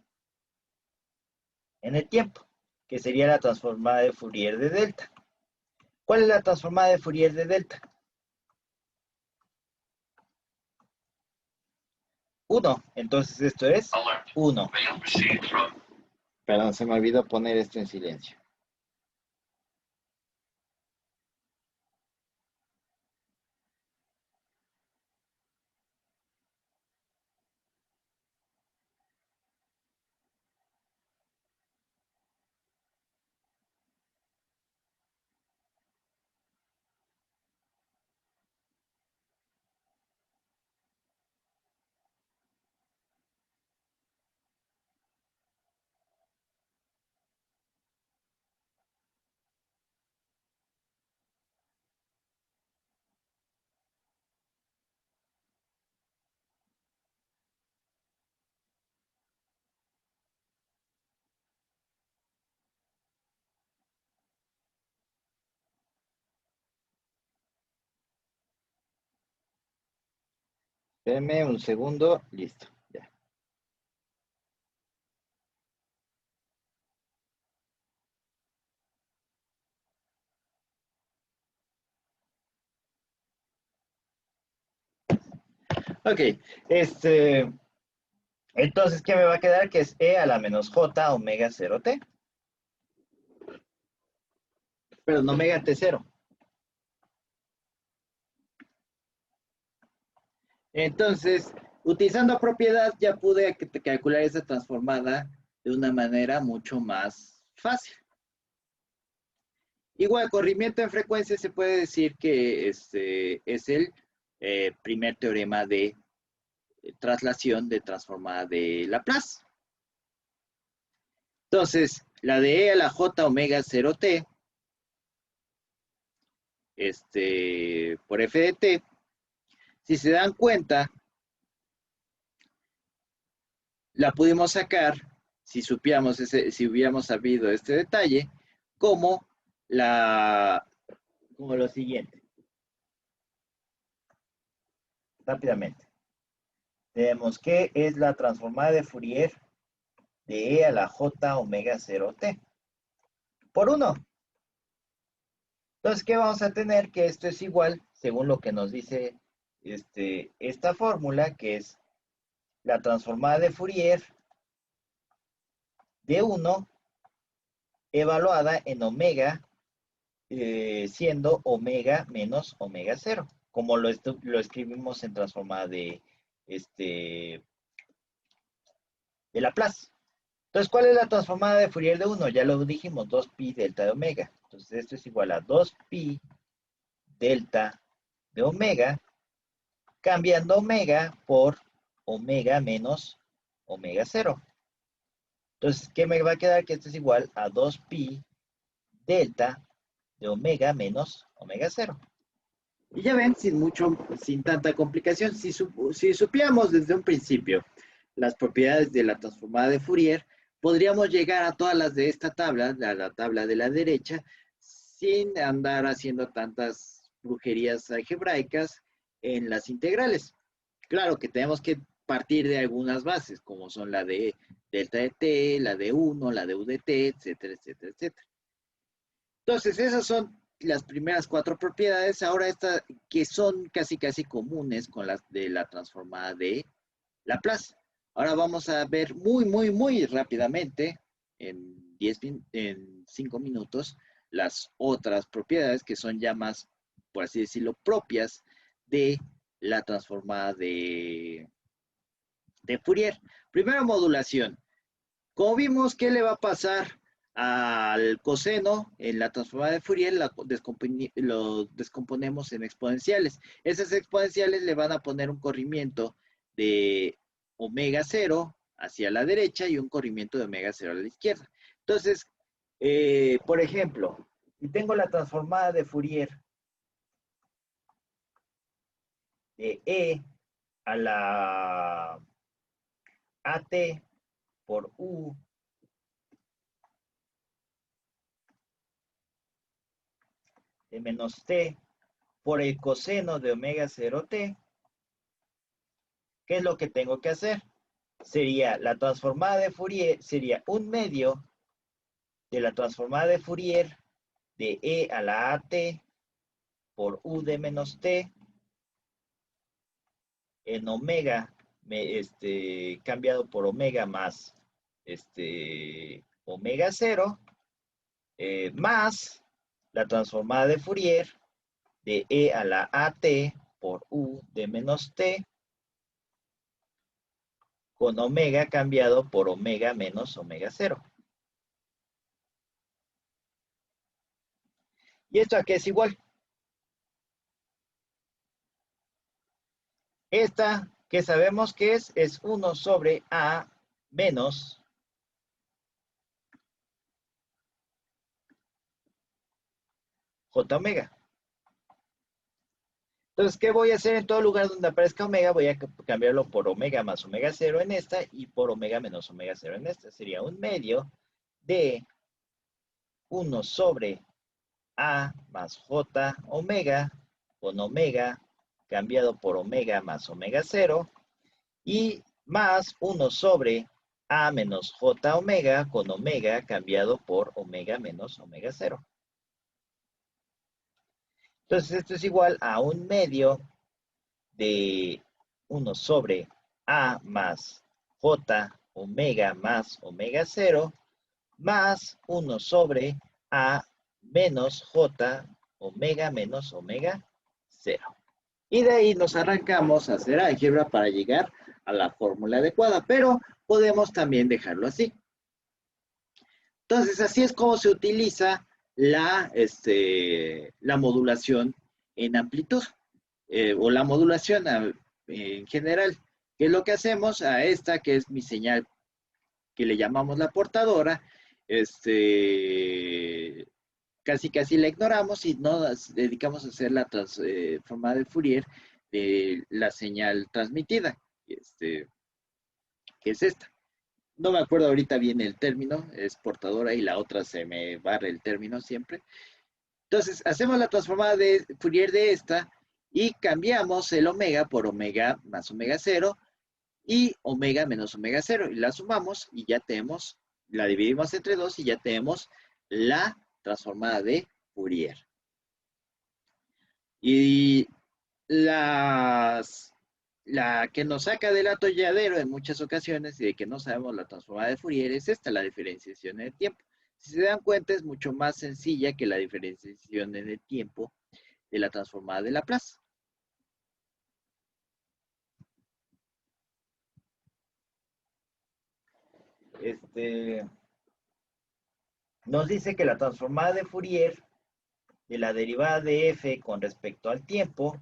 en el tiempo, que sería la transformada de Fourier de delta. ¿Cuál es la transformada de Fourier de delta? 1. Entonces esto es 1. Perdón, se me olvidó poner esto en silencio. Espérenme un segundo, listo, ya. Ok, entonces, ¿qué me va a quedar? Que es e a la menos j omega 0t. Perdón, omega t0. Entonces, utilizando propiedad, ya pude calcular esa transformada de una manera mucho más fácil. Igual, corrimiento en frecuencia se puede decir que es el primer teorema de traslación de transformada de Laplace. Entonces, la de e a la j omega 0t, por f de t, si se dan cuenta, la pudimos sacar, si supiéramos si hubiéramos sabido este detalle, como lo siguiente. Rápidamente. Tenemos que es la transformada de Fourier de e a la j omega 0t por 1. Entonces, ¿qué vamos a tener? Que esto es igual, según lo que nos dice esta fórmula que es la transformada de Fourier de 1 evaluada en omega, siendo omega menos omega 0, como lo escribimos en transformada de Laplace. Entonces, ¿cuál es la transformada de Fourier de 1? Ya lo dijimos, 2pi delta de omega. Entonces, esto es igual a 2pi delta de omega, cambiando omega por omega menos omega 0. Entonces, ¿qué me va a quedar? Que esto es igual a 2pi delta de omega menos omega 0. Y ya ven, sin tanta complicación, si supiéramos desde un principio las propiedades de la transformada de Fourier, podríamos llegar a todas las de esta tabla, a la tabla de la derecha, sin andar haciendo tantas brujerías algebraicas en las integrales. Claro que tenemos que partir de algunas bases, como son la de delta de t, la de 1, la de u de t, etcétera, etcétera, etcétera. Entonces, esas son las primeras 4 propiedades. Ahora estas que son casi comunes con las de la transformada de Laplace. Ahora vamos a ver muy rápidamente, en 5 minutos, las otras propiedades que son ya más, por así decirlo, propias de la transformada de Fourier. Primero, modulación. Como vimos, ¿qué le va a pasar al coseno en la transformada de Fourier? Lo descomponemos en exponenciales. Esas exponenciales le van a poner un corrimiento de omega 0 hacia la derecha y un corrimiento de omega 0 a la izquierda. Entonces, por ejemplo, si tengo la transformada de Fourier de E a la AT por U de menos T por el coseno de omega 0T, ¿qué es lo que tengo que hacer? Sería la transformada de Fourier, sería un medio de la transformada de Fourier de E a la AT por U de menos T en omega, cambiado por omega más omega 0, más la transformada de Fourier de E a la AT por U de menos T con omega cambiado por omega menos omega 0. ¿Y esto a qué es igual? Esta que sabemos que es 1 sobre A menos J omega. Entonces, ¿qué voy a hacer en todo lugar donde aparezca omega? Voy a cambiarlo por omega más omega 0 en esta y por omega menos omega 0 en esta. Sería un medio de 1 sobre A más J omega con omega cambiado por omega más omega 0 y más 1 sobre A menos J omega con omega cambiado por omega menos omega 0. Entonces, esto es igual a un medio de 1 sobre A más J omega más omega 0 más 1 sobre A menos J omega menos omega 0. Y de ahí nos arrancamos a hacer álgebra para llegar a la fórmula adecuada, pero podemos también dejarlo así. Entonces, así es como se utiliza la modulación en amplitud, o la modulación en general. ¿Qué es lo que hacemos? A esta, que es mi señal, que le llamamos la portadora, casi la ignoramos y nos dedicamos a hacer la transformada de Fourier de la señal transmitida, que es esta. No me acuerdo ahorita bien el término, es portadora y la otra se me barre el término siempre. Entonces, hacemos la transformada de Fourier de esta y cambiamos el omega por omega más omega 0 y omega menos omega 0 y la sumamos y ya tenemos, la dividimos entre 2 y ya tenemos la transformada de Fourier. Y la que nos saca del atolladero en muchas ocasiones y de que no sabemos la transformada de Fourier es esta, la diferenciación en el tiempo. Si se dan cuenta, es mucho más sencilla que la diferenciación en el tiempo de la transformada de Laplace. Nos dice que la transformada de Fourier de la derivada de f con respecto al tiempo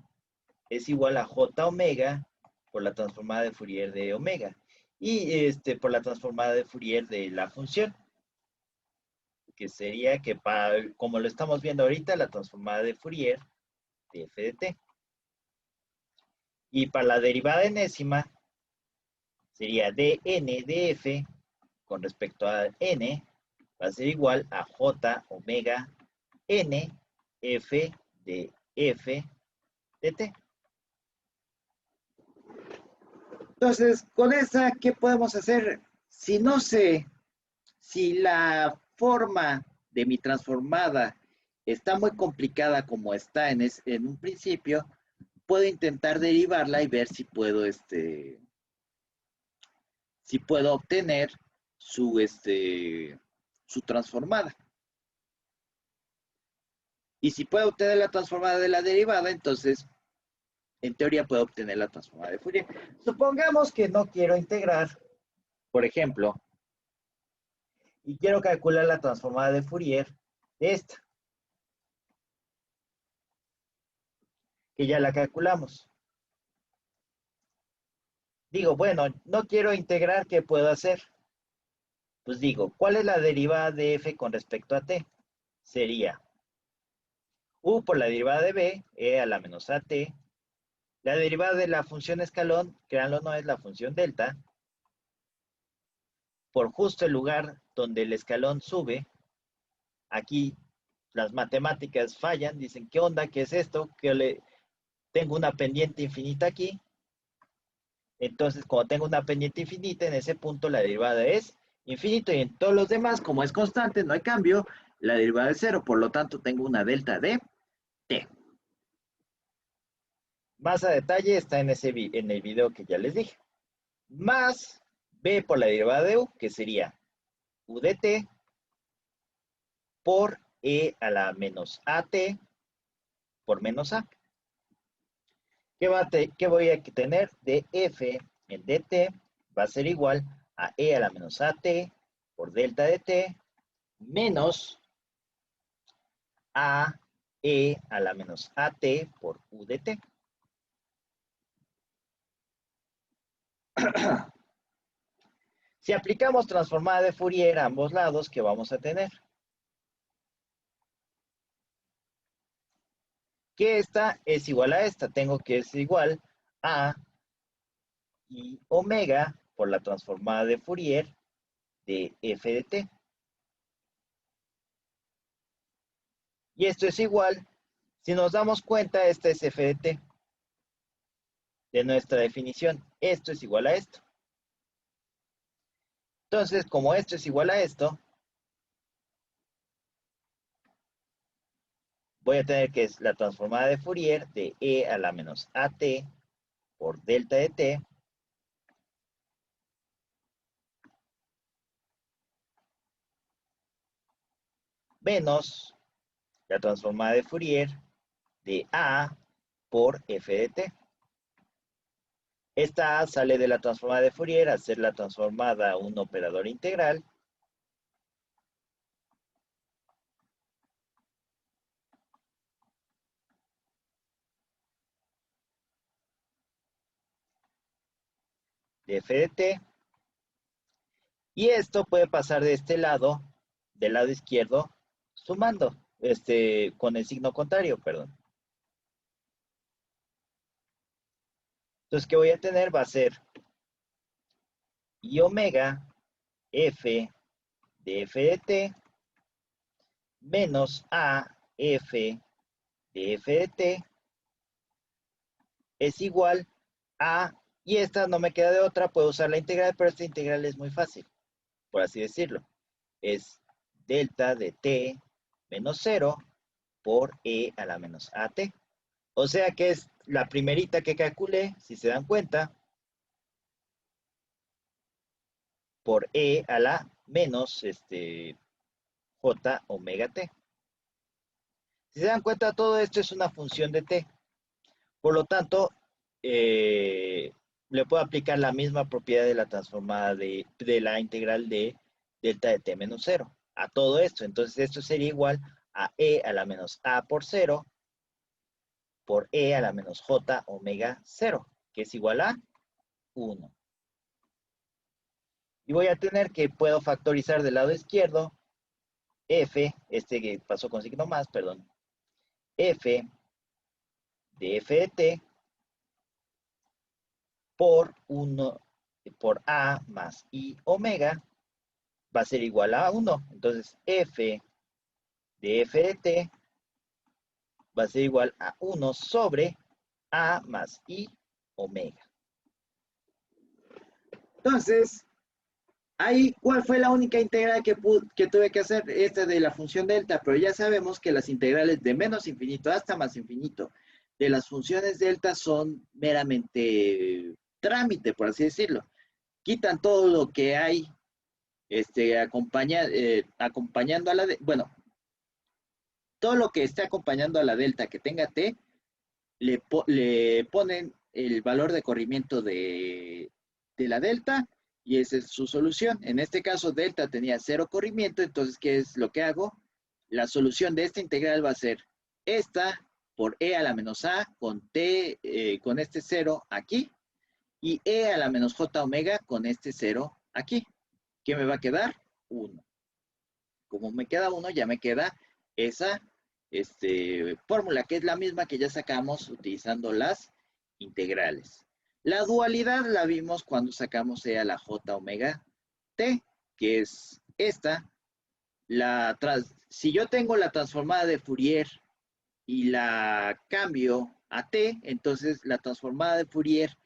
es igual a j omega por la transformada de Fourier de omega y por la transformada de Fourier de la función, que sería que como lo estamos viendo ahorita, la transformada de Fourier de f de t. Y para la derivada enésima sería dn de f con respecto a n va a ser igual a j omega n f de t. Entonces, con esa, ¿qué podemos hacer? Si no sé si la forma de mi transformada está muy complicada como está en un principio, puedo intentar derivarla y ver si puedo, si puedo obtener su transformada. Y si puedo obtener la transformada de la derivada, entonces, en teoría, puedo obtener la transformada de Fourier. Supongamos que no quiero integrar, por ejemplo, y quiero calcular la transformada de Fourier de esta, que ya la calculamos. Digo, bueno, no quiero integrar, ¿qué puedo hacer? Pues digo, ¿cuál es la derivada de f con respecto a t? Sería u por la derivada de b, e a la menos at. La derivada de la función escalón, créanlo, no es la función delta, por justo el lugar donde el escalón sube. Aquí las matemáticas fallan, dicen, ¿qué onda? ¿Qué es esto? Tengo una pendiente infinita aquí. Entonces, cuando tengo una pendiente infinita, en ese punto la derivada es infinito y en todos los demás, como es constante, no hay cambio, la derivada es cero. Por lo tanto, tengo una delta de t. Más a detalle está en el video que ya les dije. Más b por la derivada de u, que sería u de t por e a la menos at por menos a. ¿Qué voy a tener? De f en dt va a ser igual a e a la menos at por delta de t menos a e a la menos at por u de t. Si aplicamos transformada de Fourier a ambos lados, ¿qué vamos a tener? Que esta es igual a esta. Tengo que es igual a y omega por la transformada de Fourier de f de t. Y esto es igual, si nos damos cuenta, esta es f de t de nuestra definición. Esto es igual a esto. Entonces, como esto es igual a esto, voy a tener que es la transformada de Fourier de e a la menos at por delta de t menos la transformada de Fourier de a por f de t. Esta a sale de la transformada de Fourier a ser la transformada a un operador integral. De f de t. Y esto puede pasar de este lado, del lado izquierdo, sumando, con el signo contrario, perdón. Entonces, ¿qué voy a tener? Va a ser y omega f de f de t menos a f de f de t es igual a, y esta no me queda de otra, puedo usar la integral, pero esta integral es muy fácil, por así decirlo. Es delta de t menos 0 por e a la menos at. O sea que es la primerita que calculé, si se dan cuenta, por E a la menos J omega T. Si se dan cuenta, todo esto es una función de T. Por lo tanto, le puedo aplicar la misma propiedad de la transformada de la integral de delta de T menos 0 a todo esto. Entonces, esto sería igual a E a la menos A por 0 por E a la menos J omega 0, que es igual a 1. Y voy a tener que puedo factorizar del lado izquierdo F, que pasó con signo más, perdón, F de F de T por 1 por A más I omega va a ser igual a 1. Entonces, F de F de T va a ser igual a 1 sobre A más I omega. Entonces, ahí, ¿cuál fue la única integral que tuve que hacer? Esta de la función delta, pero ya sabemos que las integrales de menos infinito hasta más infinito de las funciones delta son meramente trámite, por así decirlo. Quitan todo lo que hay acompañando a la, bueno, todo lo que esté acompañando a la delta que tenga t, le ponen el valor de corrimiento de la delta y esa es su solución. En este caso, delta tenía 0 corrimiento, entonces, ¿qué es lo que hago? La solución de esta integral va a ser esta por e a la menos a con t, con este 0 aquí, y e a la menos j omega con este 0 aquí. ¿Qué me va a quedar? 1. Como me queda 1, ya me queda esa fórmula, que es la misma que ya sacamos utilizando las integrales. La dualidad la vimos cuando sacamos e a la j omega t, que es esta. Si yo tengo la transformada de Fourier y la cambio a t, entonces la transformada de Fourier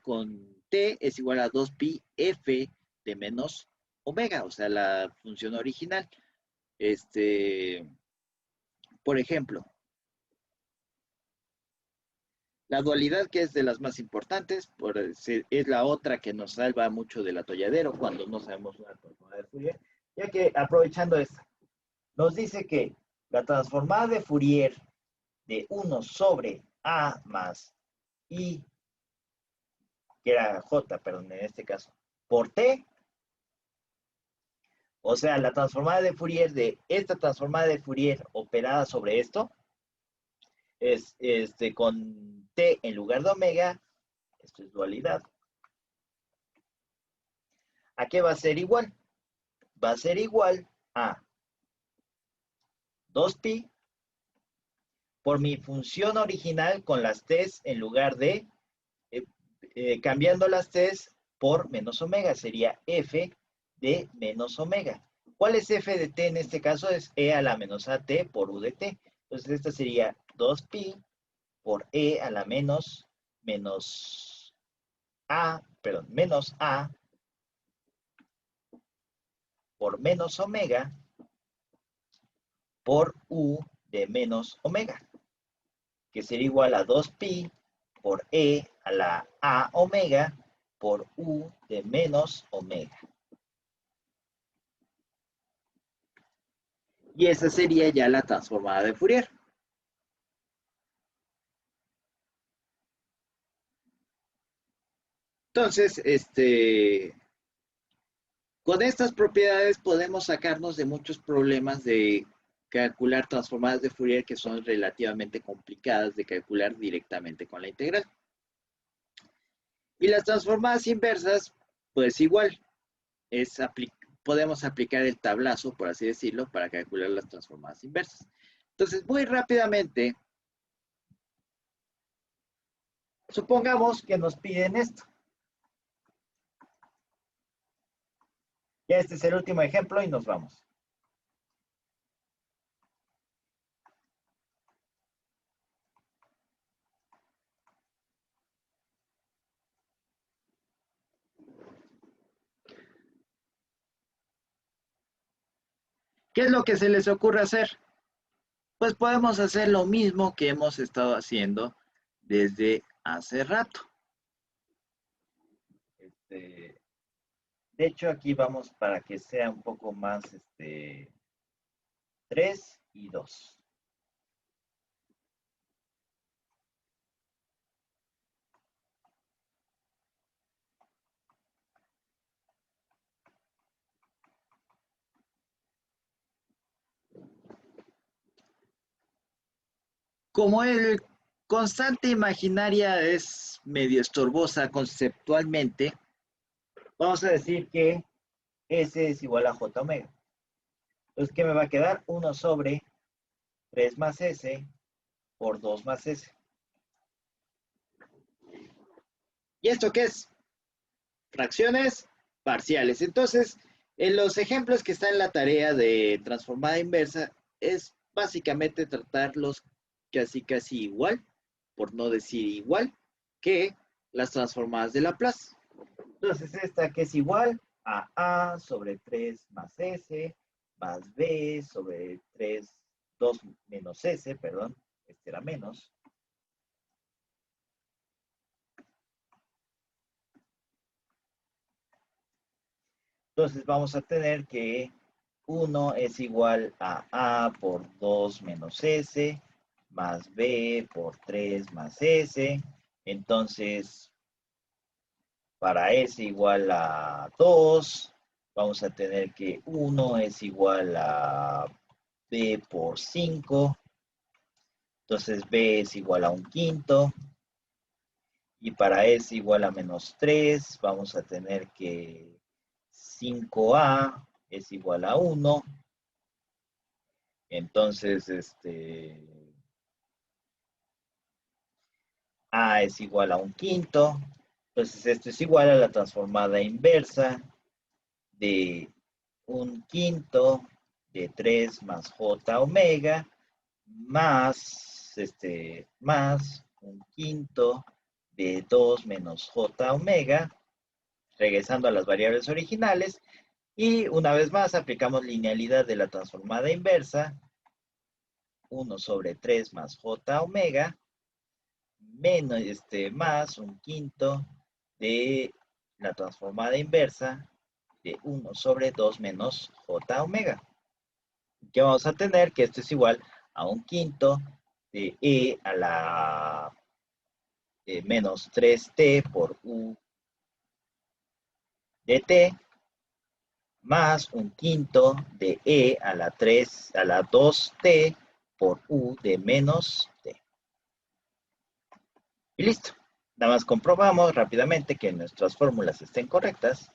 con t es igual a 2pi f de menos omega, o sea, la función original. Por ejemplo, la dualidad, que es de las más importantes, es la otra que nos salva mucho del atolladero cuando no sabemos una transformada de Fourier, ya que aprovechando esta, nos dice que la transformada de Fourier de 1 sobre A más I, que era J, perdón, en este caso, por T, o sea, la transformada de Fourier de esta transformada de Fourier operada sobre esto, es con T en lugar de omega, esto es dualidad. ¿A qué va a ser igual? Va a ser igual a 2pi por mi función original con las t's en lugar de, cambiando las t's por menos omega, sería f de menos omega. ¿Cuál es f de t en este caso? Es e a la menos at por u de t. Entonces, esta sería 2pi por e a la menos a por menos omega por u de menos omega, que sería igual a 2pi por e a la a omega por u de menos omega. Y esa sería ya la transformada de Fourier. Entonces, con estas propiedades podemos sacarnos de muchos problemas de calcular transformadas de Fourier que son relativamente complicadas de calcular directamente con la integral. Y las transformadas inversas, pues igual, podemos aplicar el tablazo, por así decirlo, para calcular las transformadas inversas. Entonces, muy rápidamente, supongamos que nos piden esto. Ya este es el último ejemplo y nos vamos. ¿Qué es lo que se les ocurre hacer? Pues podemos hacer lo mismo que hemos estado haciendo desde hace rato. Este, de hecho, aquí vamos para que sea un poco más 3 y 2. Como el constante imaginaria es medio estorbosa conceptualmente, Vamos a decir que S es igual a J omega. Entonces, ¿qué me va a quedar? 1 sobre 3 más S por 2 más S. ¿y esto qué es? Fracciones parciales. Entonces, en los ejemplos que están en la tarea de transformada inversa, es básicamente tratarlos casi igual, por no decir igual, que las transformadas de Laplace. Entonces, esta que es igual a A sobre 3 más S más B sobre 3, 2 menos S, perdón, este era menos. Entonces, vamos a tener que 1 es igual a A por 2 menos S más B por 3 más S. Entonces, para S igual a 2, vamos a tener que 1 es igual a B por 5. Entonces B es igual a un quinto. Y para S igual a menos 3, vamos a tener que 5A es igual a 1. Entonces, A es igual a un quinto. Entonces, esto es igual a la transformada inversa de un quinto de 3 más J omega más un quinto de 2 menos J omega, regresando a las variables originales. Y una vez más aplicamos linealidad de la transformada inversa, 1 sobre 3 más J omega, menos más un quinto de la transformada inversa de 1 sobre 2 menos J omega. Que vamos a tener que esto es igual a un quinto de E a la menos 3t por U de t más un quinto de E a la 3 a la 2t por U de menos t. Y listo. Nada más comprobamos rápidamente que nuestras fórmulas estén correctas.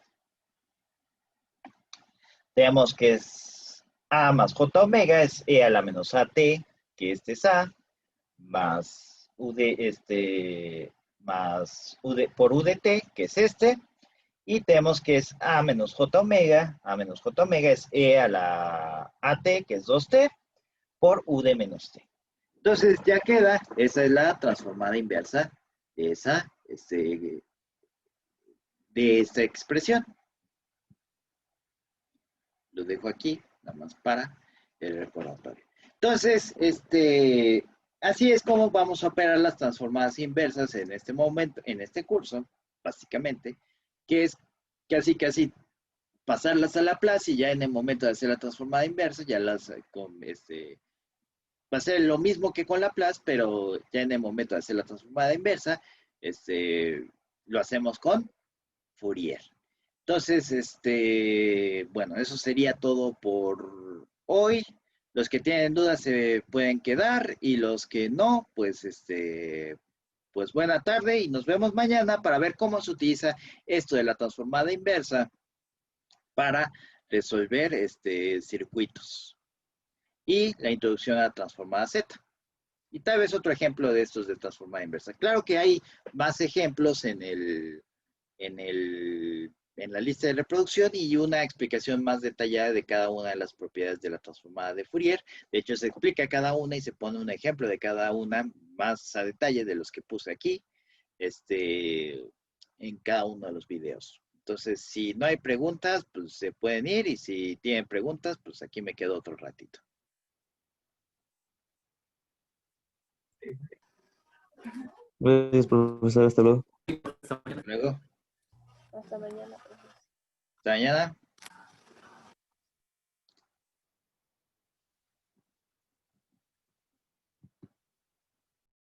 Tenemos que es A más J omega es E a la menos AT, que este es A, más U de más U de, por U de T, que es este, y tenemos que es A menos J omega es E a la AT, que es 2T, por U de menos T. Entonces ya queda, esa es la transformada inversa de de esta expresión. Lo dejo aquí, nada más para el recordatorio. Entonces, así es como vamos a operar las transformadas inversas en este momento, en este curso, básicamente, que es casi pasarlas a Laplace y ya en el momento de hacer la transformada inversa, ya las va a ser lo mismo que con Laplace, pero ya en el momento de hacer la transformada inversa, lo hacemos con Fourier. Entonces, bueno, eso sería todo por hoy. Los que tienen dudas se pueden quedar y los que no, pues, pues buena tarde y nos vemos mañana para ver cómo se utiliza esto de la transformada inversa para resolver circuitos y la introducción a la transformada Z. Y tal vez otro ejemplo de estos de transformada inversa. Claro que hay más ejemplos en la lista de reproducción y una explicación más detallada de cada una de las propiedades de la transformada de Fourier. De hecho, se explica cada una y se pone un ejemplo de cada una más a detalle de los que puse aquí en cada uno de los videos. Entonces, si no hay preguntas, pues se pueden ir y si tienen preguntas, pues aquí me quedo otro ratito. Gracias, profesor. Hasta luego. Luego, Hasta mañana, profesor. hasta mañana.